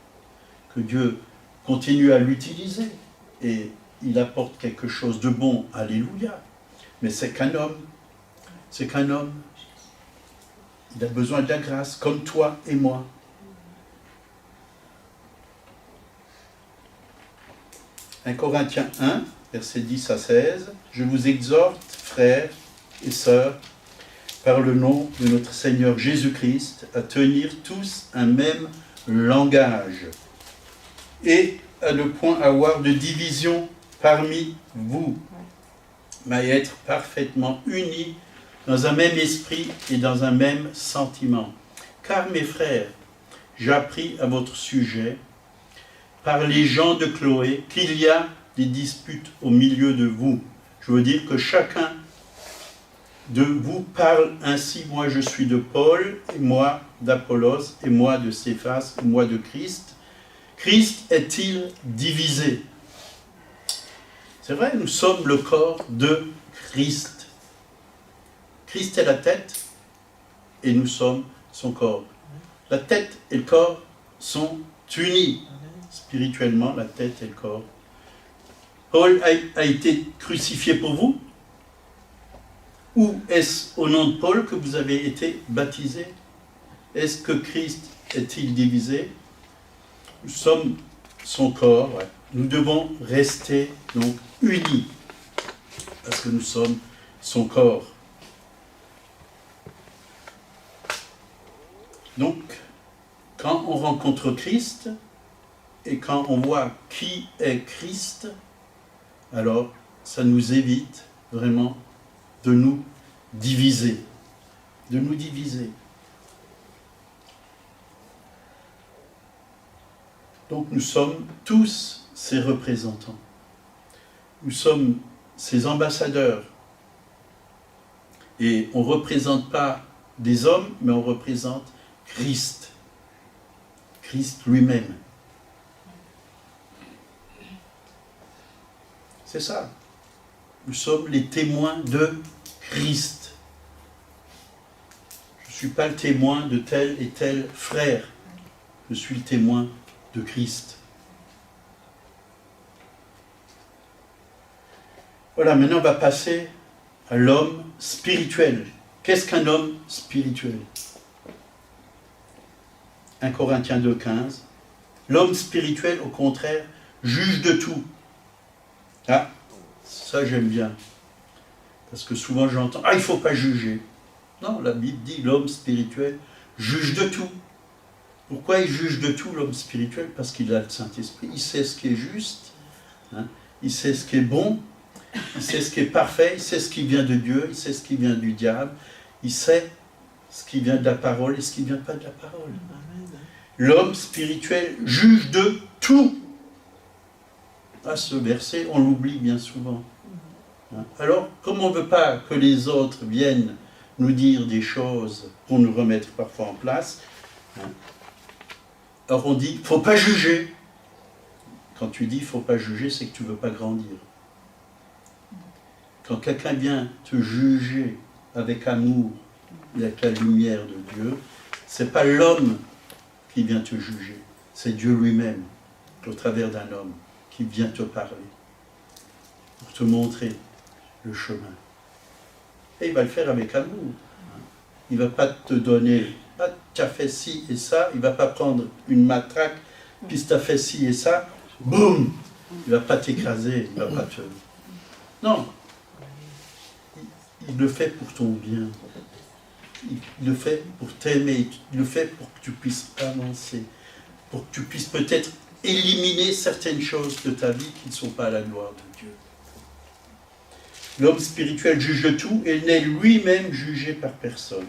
Que Dieu continue à l'utiliser. Et il apporte quelque chose de bon. Alléluia. Mais c'est qu'un homme. C'est qu'un homme. Il a besoin de la grâce, comme toi et moi. Un Corinthiens 1, versets 10 à 16. Je vous exhorte, frères et sœurs, par le nom de notre Seigneur Jésus-Christ, à tenir tous un même langage et à ne point avoir de division parmi vous, mais à être parfaitement unis dans un même esprit et dans un même sentiment. Car mes frères, j'ai appris à votre sujet, par les gens de Chloé, qu'il y a des disputes au milieu de vous. Je veux dire que chacun de vous parle ainsi, moi je suis de Paul, et moi d'Apollos, et moi de Céphas, et moi de Christ. Christ est-il divisé? C'est vrai, nous sommes le corps de Christ. Christ est la tête, et nous sommes son corps. La tête et le corps sont unis. Spirituellement, la tête et le corps. Paul a été crucifié pour vous? Ou est-ce au nom de Paul que vous avez été baptisés? Est-ce que Christ est-il divisé? Nous sommes son corps. Ouais. Nous devons rester donc unis. Parce que nous sommes son corps. Donc, quand on rencontre Christ, et quand on voit qui est Christ, alors ça nous évite vraiment de nous diviser. De nous diviser. Donc nous sommes tous ses représentants. Nous sommes ses ambassadeurs. Et on ne représente pas des hommes, mais on représente Christ. Christ lui-même. C'est ça. Nous sommes les témoins de Christ. Je ne suis pas le témoin de tel et tel frère. Je suis le témoin de Christ. Voilà, maintenant on va passer à l'homme spirituel. Qu'est-ce qu'un homme spirituel? 1 Corinthiens 2,15. L'homme spirituel, au contraire, juge de tout. Ah, ça j'aime bien. Parce que souvent j'entends, ah, il ne faut pas juger. Non, la Bible dit, l'homme spirituel juge de tout. Pourquoi il juge de tout, l'homme spirituel? Parce qu'il a le Saint-Esprit. Il sait ce qui est juste, hein, il sait ce qui est bon, il sait ce qui est parfait, il sait ce qui vient de Dieu, il sait ce qui vient du diable, il sait ce qui vient de la parole et ce qui ne vient pas de la parole. L'homme spirituel juge de tout. Ah, ce verset, on l'oublie bien souvent. Alors, comme on ne veut pas que les autres viennent nous dire des choses pour nous remettre parfois en place, alors on dit, il ne faut pas juger. Quand tu dis, il ne faut pas juger, c'est que tu ne veux pas grandir. Quand quelqu'un vient te juger avec amour et avec la lumière de Dieu, ce n'est pas l'homme qui vient te juger, c'est Dieu lui-même, au travers d'un homme, qui vient te parler, pour te montrer le chemin. Et il va le faire avec amour. Il ne va pas te donner, ah, tu as fait ci et ça, il ne va pas prendre une matraque, puis tu as fait ci et ça, boum, il ne va pas t'écraser, il ne va pas te... Non, il le fait pour ton bien. Il le fait pour t'aimer, il le fait pour que tu puisses avancer, pour que tu puisses peut-être éliminer certaines choses de ta vie qui ne sont pas à la gloire de Dieu. L'homme spirituel juge de tout et n'est lui-même jugé par personne.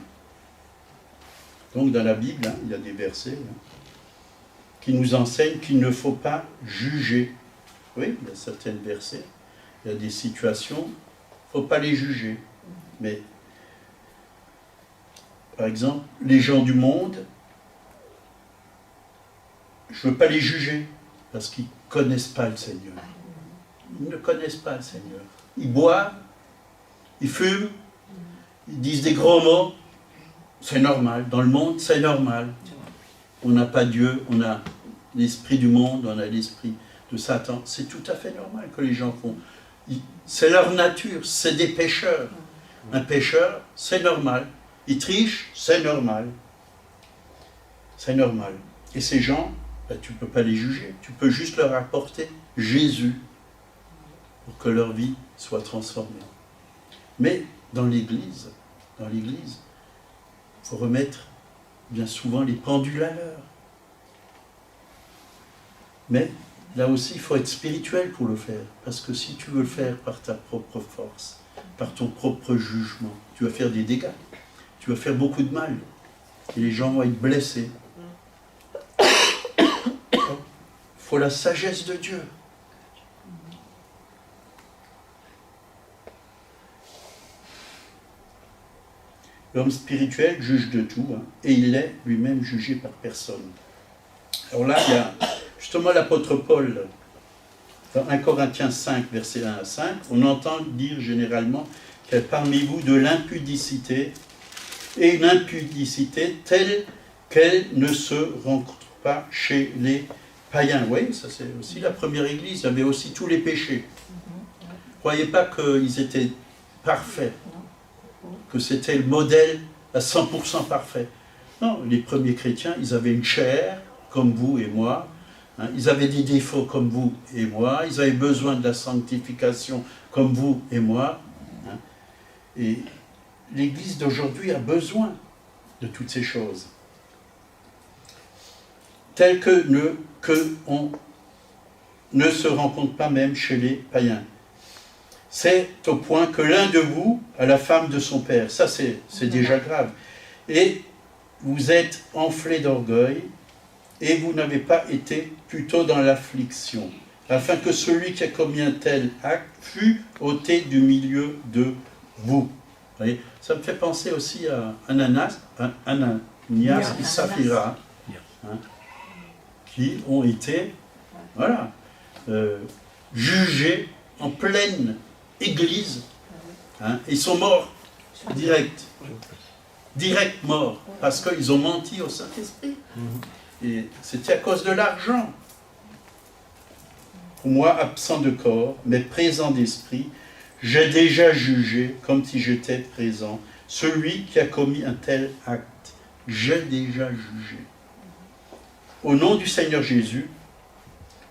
Donc dans la Bible, il y a des versets qui nous enseignent qu'il ne faut pas juger. Oui, il y a certains versets, il y a des situations, il ne faut pas les juger. Mais, par exemple, les gens du monde, je ne veux pas les juger, parce qu'ils ne connaissent pas le Seigneur. Ils ne connaissent pas le Seigneur. Ils boivent, ils fument, ils disent des gros mots. C'est normal. Dans le monde, c'est normal. On n'a pas Dieu, on a l'esprit du monde, on a l'esprit de Satan. C'est tout à fait normal que les gens font. C'est leur nature, c'est des pécheurs. Un pécheur, c'est normal. Il triche, c'est normal. C'est normal. Et ces gens, ben, tu ne peux pas les juger. Tu peux juste leur apporter Jésus pour que leur vie soit transformée. Mais dans l'Église, il faut remettre bien souvent les pendules à l'heure. Mais là aussi, il faut être spirituel pour le faire. Parce que si tu veux le faire par ta propre force, par ton propre jugement, tu vas faire des dégâts. Tu vas faire beaucoup de mal. Et les gens vont être blessés. Il faut la sagesse de Dieu. L'homme spirituel juge de tout, et il est lui-même jugé par personne. Alors là, il y a justement l'apôtre Paul, dans 1 Corinthiens 5, versets 1 à 5, on entend dire généralement qu'il y a parmi vous de l'impudicité, et une impudicité telle qu'elle ne se rencontre pas chez les païens. Oui, ça c'est aussi la première église, il y avait aussi tous les péchés. Ne croyez pas qu'ils étaient parfaits, que c'était le modèle à 100% parfait. Non, les premiers chrétiens, ils avaient une chair, comme vous et moi, hein, ils avaient des défauts comme vous et moi, ils avaient besoin de la sanctification comme vous et moi, hein, et l'Église d'aujourd'hui a besoin de toutes ces choses. Telles qu'on ne se rencontre pas même chez les païens. C'est au point que l'un de vous a la femme de son père. Ça, c'est déjà grave. Et vous êtes enflé d'orgueil, et vous n'avez pas été plutôt dans l'affliction, afin que celui qui a commis un tel acte fût ôté du milieu de vous. Vous voyez, ça me fait penser aussi à Ananias et Saphira, hein, qui ont été jugés en pleine église, hein, ils sont morts direct morts, parce qu'ils ont menti au Saint-Esprit. Et c'était à cause de l'argent. Pour moi, absent de corps, mais présent d'esprit, j'ai déjà jugé, comme si j'étais présent, celui qui a commis un tel acte. J'ai déjà jugé. Au nom du Seigneur Jésus,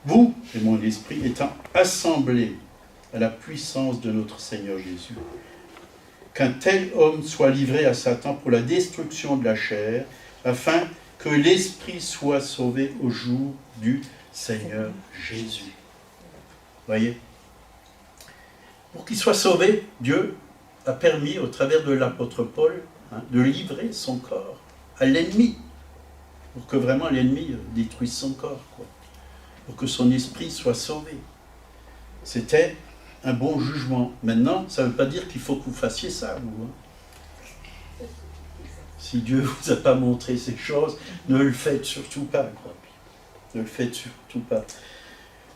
vous et mon esprit étant assemblés à la puissance de notre Seigneur Jésus, qu'un tel homme soit livré à Satan pour la destruction de la chair, afin que l'esprit soit sauvé au jour du Seigneur Jésus. Voyez? Pour qu'il soit sauvé, Dieu a permis, au travers de l'apôtre Paul, de livrer son corps à l'ennemi, pour que vraiment l'ennemi détruise son corps, quoi. Pour que son esprit soit sauvé. C'était un bon jugement. Maintenant, ça ne veut pas dire qu'il faut que vous fassiez ça, vous. Si Dieu ne vous a pas montré ces choses, ne le faites surtout pas, quoi. Ne le faites surtout pas.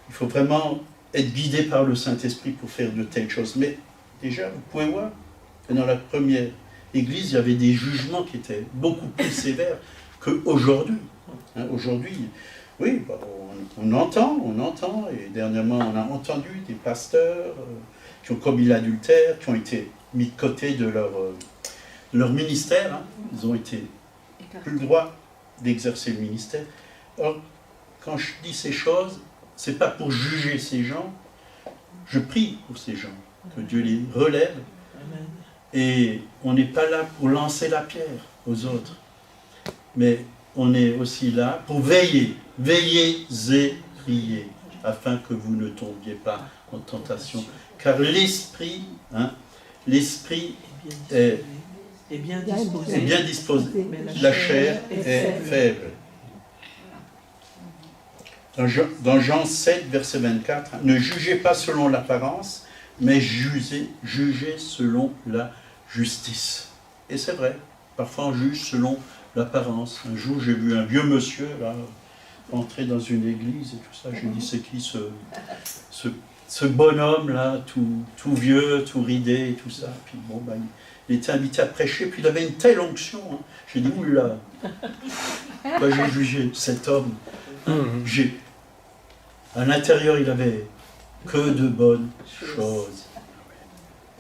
Il faut vraiment être guidé par le Saint-Esprit pour faire de telles choses. Mais déjà, vous pouvez voir que dans la première Église, il y avait des jugements qui étaient beaucoup plus sévères qu'aujourd'hui. Aujourd'hui, oui, on entend, et dernièrement, on a entendu des pasteurs qui ont commis l'adultère, qui ont été mis de côté de leur ministère. Ils ont été plus le droit d'exercer le ministère. Or, quand je dis ces choses, ce n'est pas pour juger ces gens, je prie pour ces gens, que Dieu les relève. Amen. Et on n'est pas là pour lancer la pierre aux autres, mais on est aussi là pour veiller et prier, afin que vous ne tombiez pas en tentation. Car l'esprit est bien disposé, la chair est faible. Dans Jean 7, verset 24, ne jugez pas selon l'apparence, mais jugez selon la justice. Et c'est vrai, parfois on juge selon l'apparence. Un jour, j'ai vu un vieux monsieur là, entrer dans une église et tout ça. J'ai dit, c'est qui ce bonhomme là, tout vieux, tout ridé et tout ça. Puis bon, il était invité à prêcher, puis il avait une telle onction. J'ai dit, oula, j'ai jugé cet homme. À l'intérieur, il avait que de bonnes choses.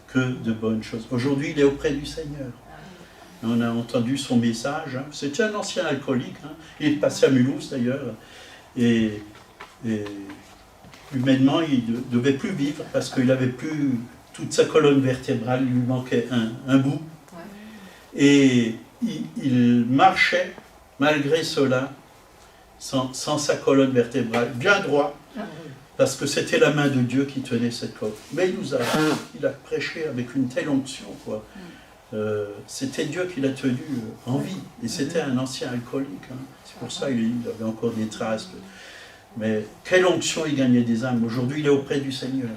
Que de bonnes choses. Aujourd'hui, il est auprès du Seigneur. On a entendu son message. C'était un ancien alcoolique. Il est passé à Mulhouse d'ailleurs. Et humainement, il ne devait plus vivre parce qu'il n'avait plus toute sa colonne vertébrale. Il lui manquait un bout. Et il marchait, malgré cela, sans sa colonne vertébrale, bien droit, parce que c'était la main de Dieu qui tenait cette colonne. Mais il a prêché avec une telle onction, quoi. C'était Dieu qui l'a tenu en vie. Et c'était un ancien alcoolique. C'est pour ça qu'il avait encore des traces. Mais quelle onction il gagnait des âmes. Aujourd'hui, il est auprès du Seigneur.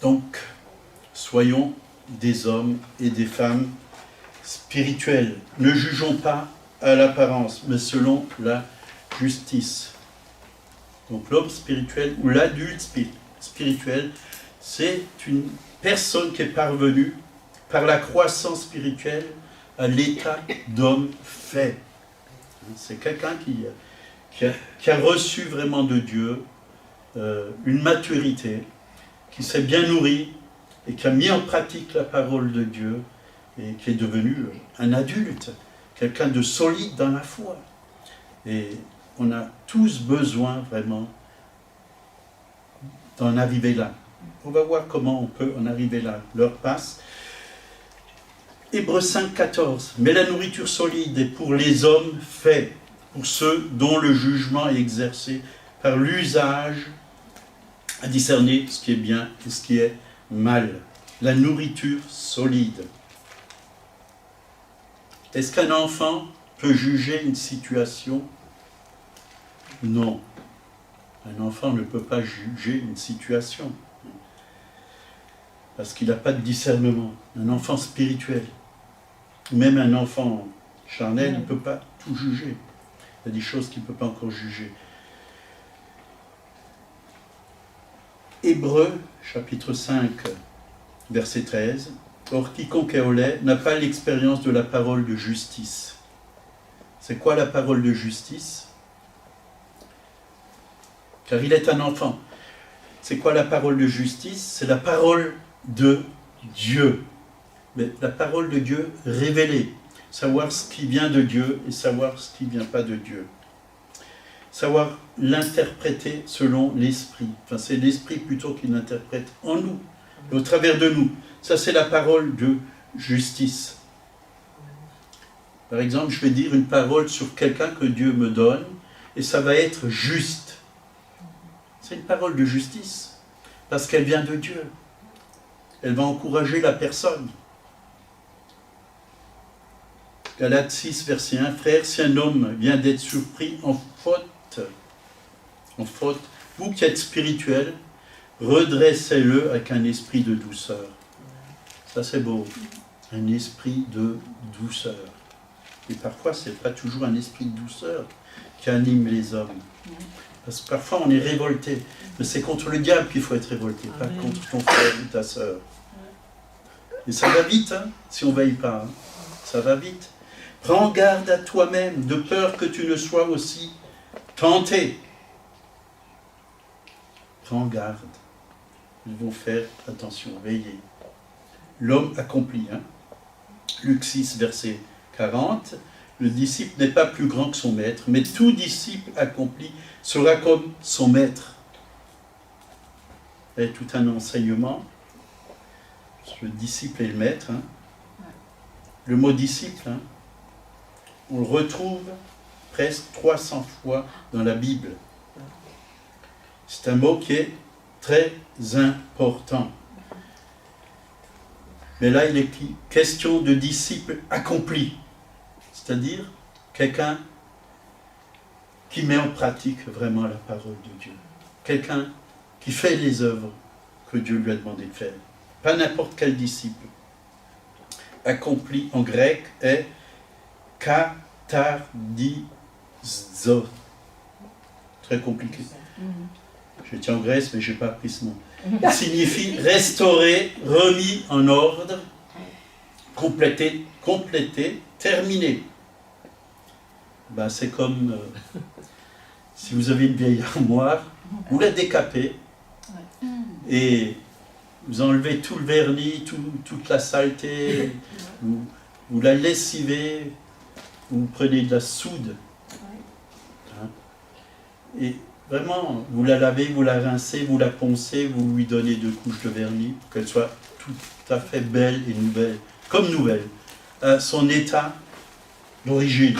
Donc, soyons des hommes et des femmes spirituels. Ne jugeons pas à l'apparence, mais selon la justice. Donc l'homme spirituel ou l'adulte spirituel, c'est une personne qui est parvenue par la croissance spirituelle à l'état d'homme fait. C'est quelqu'un qui a reçu vraiment de Dieu une maturité, qui s'est bien nourri et qui a mis en pratique la parole de Dieu et qui est devenu un adulte, quelqu'un de solide dans la foi. Et on a tous besoin vraiment d'en arriver là. On va voir comment on peut en arriver là. L'heure passe. Hébreux 5, 14. Mais la nourriture solide est pour les hommes faits, pour ceux dont le jugement est exercé par l'usage à discerner ce qui est bien et ce qui est mal. La nourriture solide. Est-ce qu'un enfant peut juger une situation? Non. Un enfant ne peut pas juger une situation. Parce qu'il n'a pas de discernement. Un enfant spirituel. Même un enfant charnel, il ne peut pas tout juger. Il y a des choses qu'il ne peut pas encore juger. Hébreux, chapitre 5, verset 13. Or, quiconque est au lait n'a pas l'expérience de la parole de justice. C'est quoi la parole de justice? Car il est un enfant. C'est quoi la parole de justice? C'est la parole de Dieu. Mais la parole de Dieu révélée. savoir ce qui vient de Dieu et savoir ce qui ne vient pas de Dieu. Savoir l'interpréter selon l'Esprit. Enfin, c'est l'Esprit plutôt qui l'interprète en nous, et au travers de nous. Ça, c'est la parole de justice. Par exemple, je vais dire une parole sur quelqu'un que Dieu me donne, et ça va être juste. C'est une parole de justice, parce qu'elle vient de Dieu. Elle va encourager la personne. Galates 6, verset 1, « Frère, si un homme vient d'être surpris en faute, vous qui êtes spirituels, redressez-le avec un esprit de douceur. » Ça c'est beau, un esprit de douceur. Et parfois, ce n'est pas toujours un esprit de douceur qui anime les hommes. Parce que parfois, on est révolté. Mais c'est contre le diable qu'il faut être révolté, pas contre ton frère ou ta sœur. Et ça va vite, hein, si on ne veille pas. Hein. Ça va vite. Prends garde à toi-même, de peur que tu ne sois aussi tenté. Prends garde. Ils vont faire attention, veiller. L'homme accompli. Hein. Luc 6, verset 40. Le disciple n'est pas plus grand que son maître, mais tout disciple accompli sera comme son maître. Il y a tout un enseignement. Le disciple et le maître. Hein. Le mot disciple, hein, on le retrouve presque 300 fois dans la Bible. C'est un mot qui est très important. Mais là, il est question de disciple accompli. C'est-à-dire quelqu'un qui met en pratique vraiment la parole de Dieu. Quelqu'un qui fait les œuvres que Dieu lui a demandé de faire. Pas n'importe quel disciple. Accompli en grec est katardizo. Très compliqué. J'étais en Grèce, mais je n'ai pas appris ce mot. Il signifie restaurer, remis en ordre, compléter, terminer. Ben, c'est comme si vous avez une vieille armoire, vous la décapez et vous enlevez tout le vernis, toute la saleté, vous la lessivez, vous prenez de la soude. Hein, et vraiment, vous la lavez, vous la rincez, vous la poncez, vous lui donnez 2 couches de vernis pour qu'elle soit tout à fait belle et nouvelle, comme nouvelle, à son état d'origine.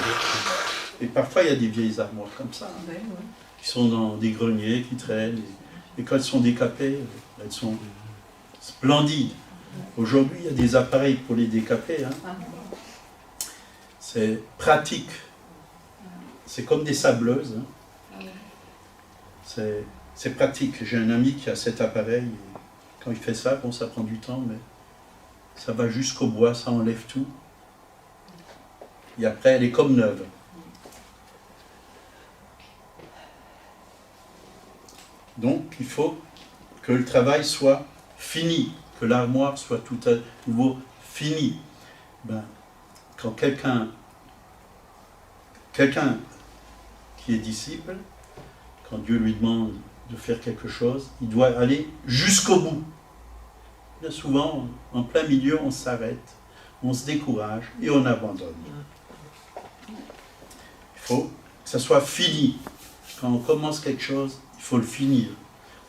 Et parfois, il y a des vieilles armoires comme ça, hein, qui sont dans des greniers, qui traînent, et quand elles sont décapées, elles sont splendides. Aujourd'hui, il y a des appareils pour les décaper. Hein. C'est pratique. C'est comme des sableuses. Hein. C'est pratique. J'ai un ami qui a cet appareil. Quand il fait ça, bon, ça prend du temps, mais ça va jusqu'au bois, ça enlève tout. Et après, elle est comme neuve. Donc, il faut que le travail soit fini, que l'armoire soit tout à nouveau finie. Ben, quand quelqu'un qui est disciple, quand Dieu lui demande de faire quelque chose, il doit aller jusqu'au bout. Bien souvent, en plein milieu, on s'arrête, on se décourage et on abandonne. Il faut que ça soit fini. Quand on commence quelque chose, il faut le finir.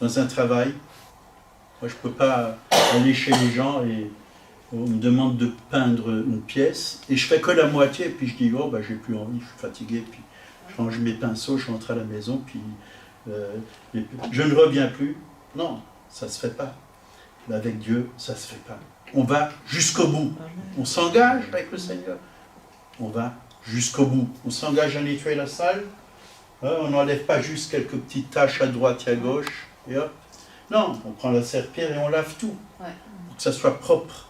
Dans un travail, moi je ne peux pas aller chez les gens et on me demande de peindre une pièce et je fais que la moitié, puis je dis oh ben j'ai plus envie, je suis fatigué, puis je range mes pinceaux, je rentre à la maison, puis je ne reviens plus. Non, ça ne se fait pas. Mais avec Dieu, ça ne se fait pas. On va jusqu'au bout. On s'engage avec le Seigneur. On va jusqu'au bout. On s'engage à nettoyer la salle. On n'enlève pas juste quelques petites taches à droite et à gauche. Et hop. Non, on prend la serpillère et on lave tout. Pour que ça soit propre.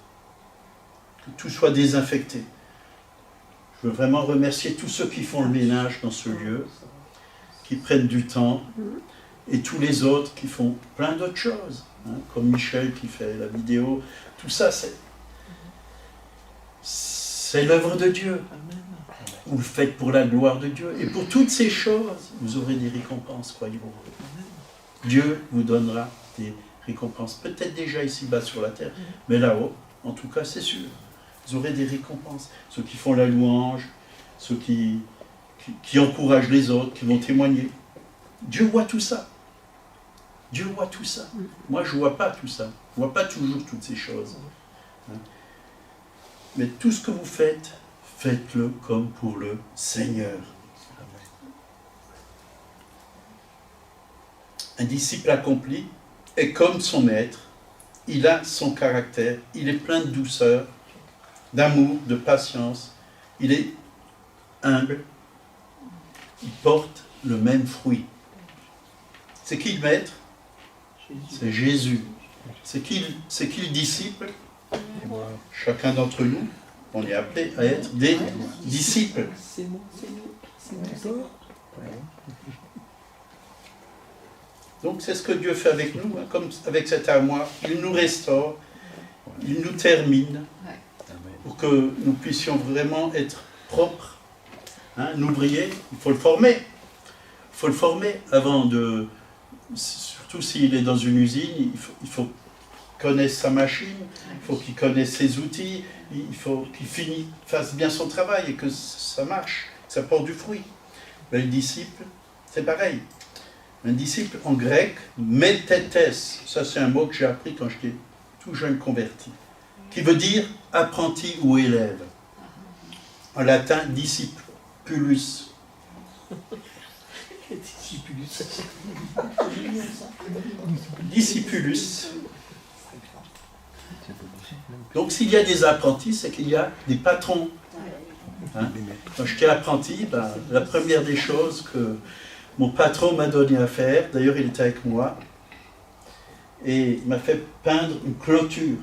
Que tout soit désinfecté. Je veux vraiment remercier tous ceux qui font le ménage dans ce lieu, qui prennent du temps, et tous les autres qui font plein d'autres choses, hein, comme Michel qui fait la vidéo. Tout ça, c'est l'œuvre de Dieu. Vous le faites pour la gloire de Dieu. Et pour toutes ces choses, vous aurez des récompenses, croyez-moi. Dieu vous donnera des récompenses. Peut-être déjà ici-bas sur la terre, mais là-haut, en tout cas, c'est sûr. vous aurez des récompenses. Ceux qui font la louange, ceux qui encouragent les autres, qui vont témoigner. Dieu voit tout ça. Dieu voit tout ça. Moi, je ne vois pas tout ça. Je ne vois pas toujours toutes ces choses. Mais tout ce que vous faites, faites-le comme pour le Seigneur. Un disciple accompli est comme son maître. Il a son caractère. Il est plein de douceur, d'amour, de patience. Il est humble. Il porte le même fruit. C'est qui le maître? C'est Jésus. C'est qui le disciple? Chacun d'entre nous, on est appelé à être des disciples. Donc c'est ce que Dieu fait avec nous, hein, comme avec cette armoire. Il nous restaure, il nous termine, pour que nous puissions vraiment être propres. Hein, un ouvrier, il faut le former. Il faut le former avant de... Surtout s'il est dans une usine, il faut connaisse sa machine, il faut qu'il connaisse ses outils, il faut qu'il fasse bien son travail et que ça marche, que ça porte du fruit. Mais le disciple, c'est pareil. Un disciple en grec, mététes, ça c'est un mot que j'ai appris quand j'étais tout jeune converti, qui veut dire apprenti ou élève. En latin, discipulus. Discipulus. Donc s'il y a des apprentis, c'est qu'il y a des patrons. Hein? Quand j'étais apprenti, la première des choses que mon patron m'a donné à faire, d'ailleurs il était avec moi, et il m'a fait peindre une clôture.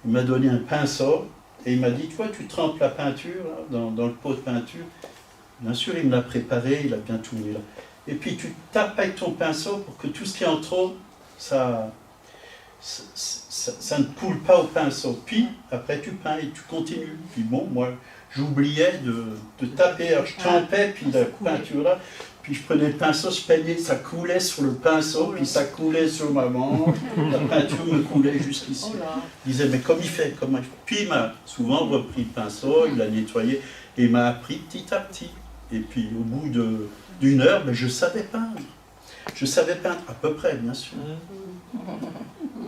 Il m'a donné un pinceau et il m'a dit, tu vois, tu trempes la peinture là, dans le pot de peinture. Bien sûr, il me l'a préparé, il a bien tout mis là. Et puis tu tapes avec ton pinceau pour que tout ce qui est en trop, ça ne coule pas au pinceau. Puis, après tu peins et tu continues. Puis bon, moi, j'oubliais de taper. Alors je trempais, puis la peinture là, puis je prenais le pinceau, je peignais, ça coulait sur le pinceau, puis ça coulait sur ma manche, la peinture me coulait jusqu'ici. Il disait, mais comme il fait, comment il fait? Puis il m'a souvent repris le pinceau, il l'a nettoyé, et il m'a appris petit à petit. Et puis au bout d'une heure, je savais peindre. Je savais peindre, à peu près, bien sûr.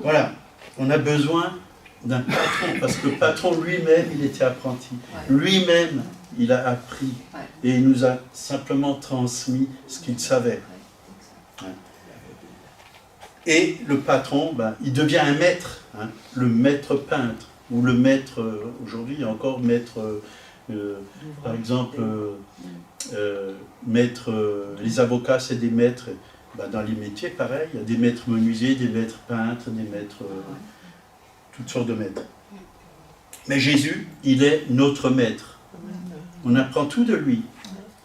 Voilà, on a besoin d'un patron, parce que le patron lui-même, il était apprenti. Lui-même, il a appris. Et il nous a simplement transmis ce qu'il savait. Et le patron, il devient un maître, hein, le maître peintre, ou le maître, aujourd'hui, il y a encore maître, par exemple, maître, les avocats, c'est des maîtres. Dans les métiers, pareil, il y a des maîtres menuisiers, des maîtres peintres, des maîtres, toutes sortes de maîtres. Mais Jésus, il est notre maître. On apprend tout de lui.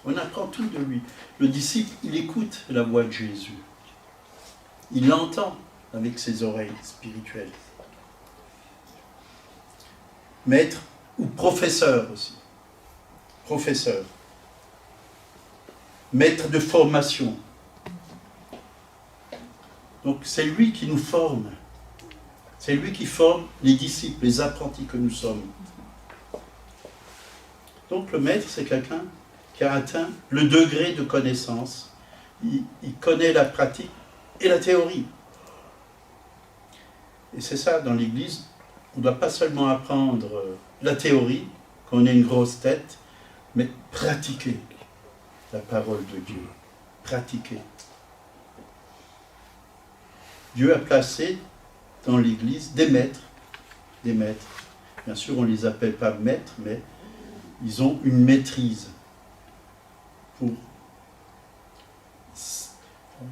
On apprend tout de lui. Le disciple, il écoute la voix de Jésus. Il l'entend avec ses oreilles spirituelles. Maître ou professeur aussi. Professeur. Maître de formation. Donc c'est lui qui nous forme. C'est lui qui forme les disciples, les apprentis que nous sommes. Donc le maître, c'est quelqu'un qui a atteint le degré de connaissance. Il connaît la pratique et la théorie. Et c'est ça, dans l'Église, on ne doit pas seulement apprendre la théorie, qu'on ait une grosse tête, mais pratiquer la parole de Dieu. Pratiquer. Dieu a placé dans l'Église des maîtres. Des maîtres. Bien sûr, on ne les appelle pas maîtres, mais ils ont une maîtrise pour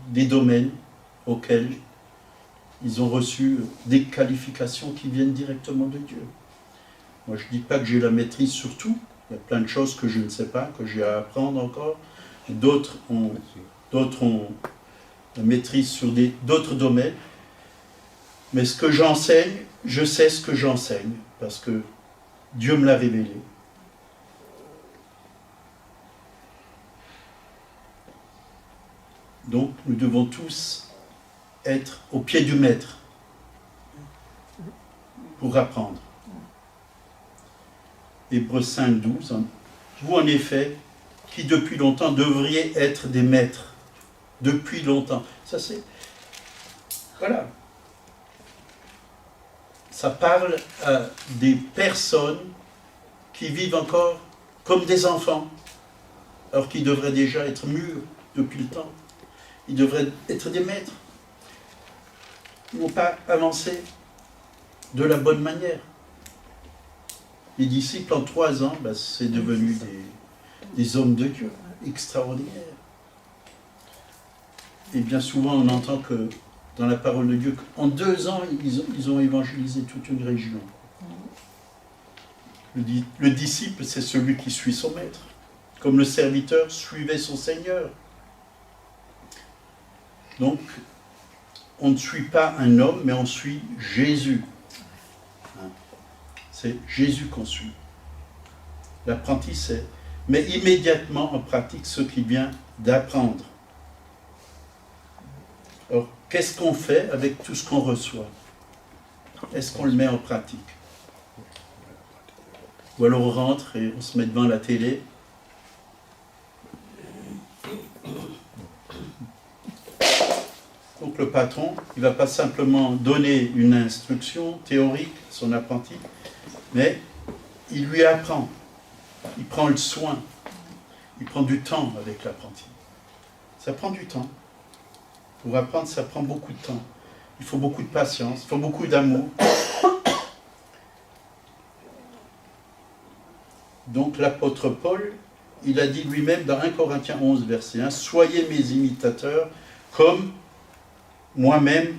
des domaines auxquels ils ont reçu des qualifications qui viennent directement de Dieu. Moi, je ne dis pas que j'ai la maîtrise sur tout. Il y a plein de choses que je ne sais pas, que j'ai à apprendre encore. D'autres ont la maîtrise sur d'autres domaines. Mais ce que j'enseigne, je sais ce que j'enseigne, parce que Dieu me l'a révélé. Donc, nous devons tous être au pied du maître pour apprendre. Hébreux 5, 12. Vous, en effet, qui depuis longtemps devriez être des maîtres. Depuis longtemps. Ça, c'est... Voilà. Ça parle à des personnes qui vivent encore comme des enfants, alors qu'ils devraient déjà être mûrs depuis le temps. Ils devraient être des maîtres. Ils n'ont pas avancé de la bonne manière. Les disciples, en 3 ans, c'est devenu des hommes de Dieu extraordinaires. Et bien souvent, on entend que dans la parole de Dieu, qu'en 2 ans, ils ont évangélisé toute une région. Le disciple, c'est celui qui suit son maître, comme le serviteur suivait son Seigneur. Donc, on ne suit pas un homme, mais on suit Jésus. C'est Jésus qu'on suit. L'apprenti sait, mais immédiatement on pratique ce qu'il vient d'apprendre. Alors, qu'est-ce qu'on fait avec tout ce qu'on reçoit? Est-ce qu'on le met en pratique? Ou alors on rentre et on se met devant la télé. Donc le patron, il ne va pas simplement donner une instruction théorique à son apprenti, mais il lui apprend. Il prend le soin. Il prend du temps avec l'apprenti. Ça prend du temps. Pour apprendre, ça prend beaucoup de temps. Il faut beaucoup de patience, il faut beaucoup d'amour. Donc l'apôtre Paul, il a dit lui-même dans 1 Corinthiens 11, verset 1, « Soyez mes imitateurs comme moi-même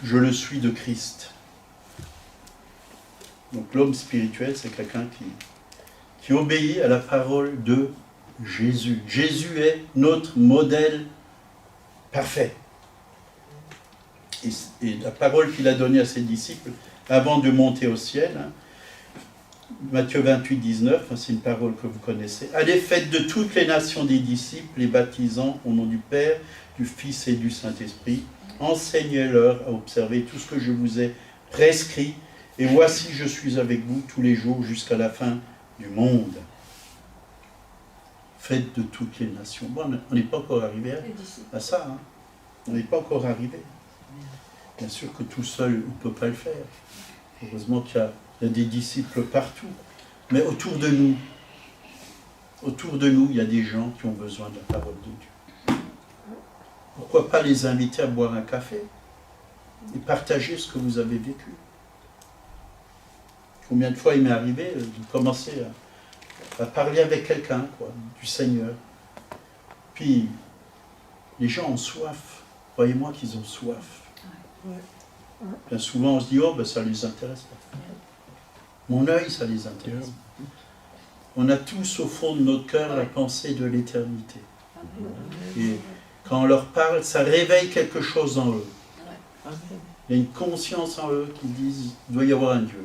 je le suis de Christ. » Donc l'homme spirituel, c'est quelqu'un qui obéit à la parole de Jésus. Jésus est notre modèle parfait. Et la parole qu'il a donnée à ses disciples avant de monter au ciel, Matthieu 28, 19, c'est une parole que vous connaissez. « Allez, faites de toutes les nations des disciples, les baptisant au nom du Père, du Fils et du Saint-Esprit. Enseignez-leur à observer tout ce que je vous ai prescrit. Et voici, je suis avec vous tous les jours jusqu'à la fin du monde. » Faites de toutes les nations. Bon, on n'est pas encore arrivé à ça. Hein. On n'est pas encore arrivé. Bien sûr que tout seul, on ne peut pas le faire. Heureusement qu'il y a des disciples partout. Mais autour de nous, il y a des gens qui ont besoin de la parole de Dieu. Pourquoi pas les inviter à boire un café et partager ce que vous avez vécu? Combien de fois il m'est arrivé de commencer à parler avec quelqu'un, du Seigneur. Puis, les gens ont soif. Croyez-moi qu'ils ont soif. Bien souvent, on se dit, oh, ça ne les intéresse pas. Mon œil, ça les intéresse. On a tous au fond de notre cœur la pensée de l'éternité. Et quand on leur parle, ça réveille quelque chose en eux. Il y a une conscience en eux qui disent, il doit y avoir un Dieu.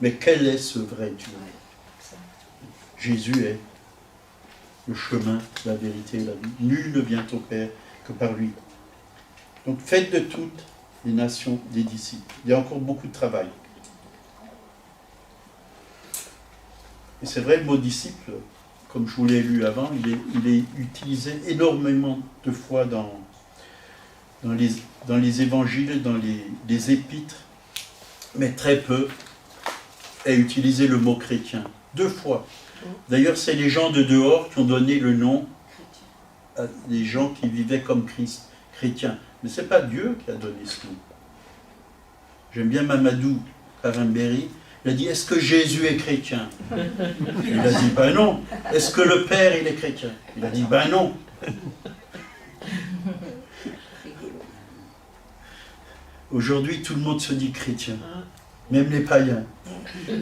Mais quel est ce vrai Dieu? Jésus est le chemin, la vérité et la vie. Nul ne vient au Père que par lui. Donc faites de toutes les nations des disciples. Il y a encore beaucoup de travail. Et c'est vrai, le mot disciple, comme je vous l'ai lu avant, il est utilisé énormément de fois dans les évangiles, dans les épîtres, mais très peu est utilisé le mot chrétien. 2 fois. D'ailleurs, c'est les gens de dehors qui ont donné le nom à des gens qui vivaient comme Christ, chrétiens. Mais ce n'est pas Dieu qui a donné ce nom. J'aime bien Mamadou Karambéry. Il a dit, est-ce que Jésus est chrétien? Il a dit, ben non. Est-ce que le Père, il est chrétien? Il a dit, ben non. Aujourd'hui, tout le monde se dit chrétien. Même les païens.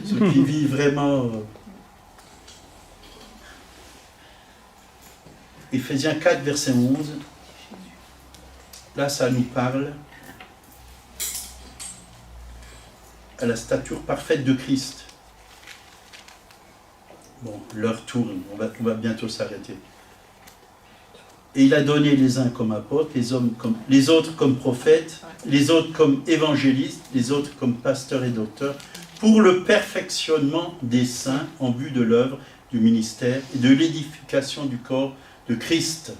Ceux qui vivent vraiment... Éphésiens 4, verset 11. Là, ça nous parle à la stature parfaite de Christ. Bon, l'heure tourne, on va bientôt s'arrêter. Et il a donné les uns comme apôtres, les autres comme prophètes, les autres comme évangélistes, les autres comme pasteurs et docteurs, pour le perfectionnement des saints en vue de l'œuvre du ministère et de l'édification du corps de Christ.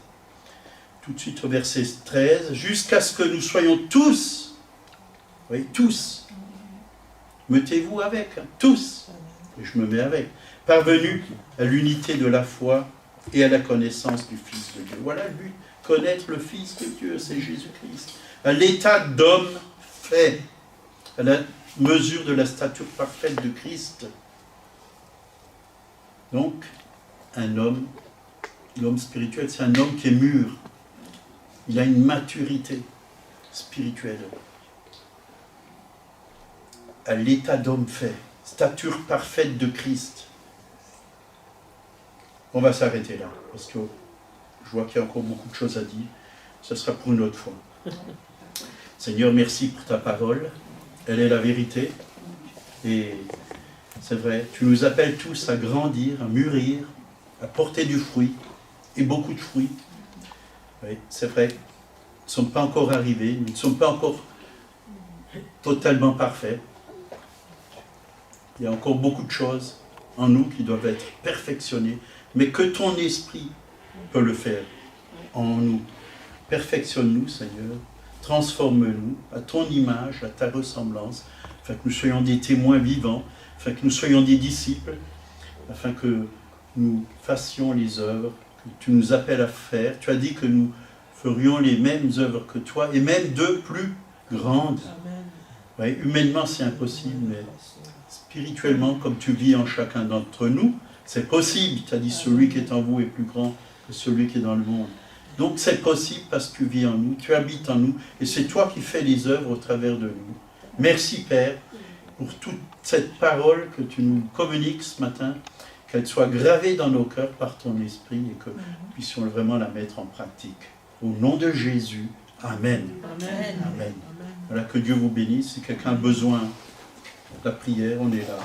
Tout de suite au verset 13, jusqu'à ce que nous soyons tous, oui, tous, mettez-vous avec, hein, tous, et je me mets avec, parvenus à l'unité de la foi et à la connaissance du Fils de Dieu. Voilà le but, connaître le Fils de Dieu, c'est Jésus-Christ. À l'état d'homme fait, à la mesure de la stature parfaite de Christ. Donc, un homme, l'homme spirituel, c'est un homme qui est mûr. Il a une maturité spirituelle. À l'état d'homme fait, stature parfaite de Christ. On va s'arrêter là, parce que je vois qu'il y a encore beaucoup de choses à dire. Ce sera pour une autre fois. Seigneur, merci pour ta parole. Elle est la vérité. Et c'est vrai, tu nous appelles tous à grandir, à mûrir, à porter du fruit, et beaucoup de fruits. Oui, c'est vrai, nous ne sommes pas encore arrivés, nous ne sommes pas encore totalement parfaits. Il y a encore beaucoup de choses en nous qui doivent être perfectionnées, mais que ton esprit peut le faire en nous. Perfectionne-nous, Seigneur, transforme-nous à ton image, à ta ressemblance, afin que nous soyons des témoins vivants, afin que nous soyons des disciples, afin que nous fassions les œuvres que tu nous appelles à faire. Tu as dit que nous ferions les mêmes œuvres que toi, et même de plus grandes. Oui, humainement, c'est impossible, mais spirituellement, comme tu vis en chacun d'entre nous, c'est possible. Tu as dit, celui qui est en vous est plus grand que celui qui est dans le monde. Donc c'est possible parce que tu vis en nous, tu habites en nous, et c'est toi qui fais les œuvres au travers de nous. Merci Père, pour toute cette parole que tu nous communiques ce matin, qu'elle soit gravée dans nos cœurs par ton esprit, et que nous puissions vraiment la mettre en pratique. Au nom de Jésus, Amen. Amen. Amen. Voilà, que Dieu vous bénisse. Si quelqu'un a besoin de la prière, on est là.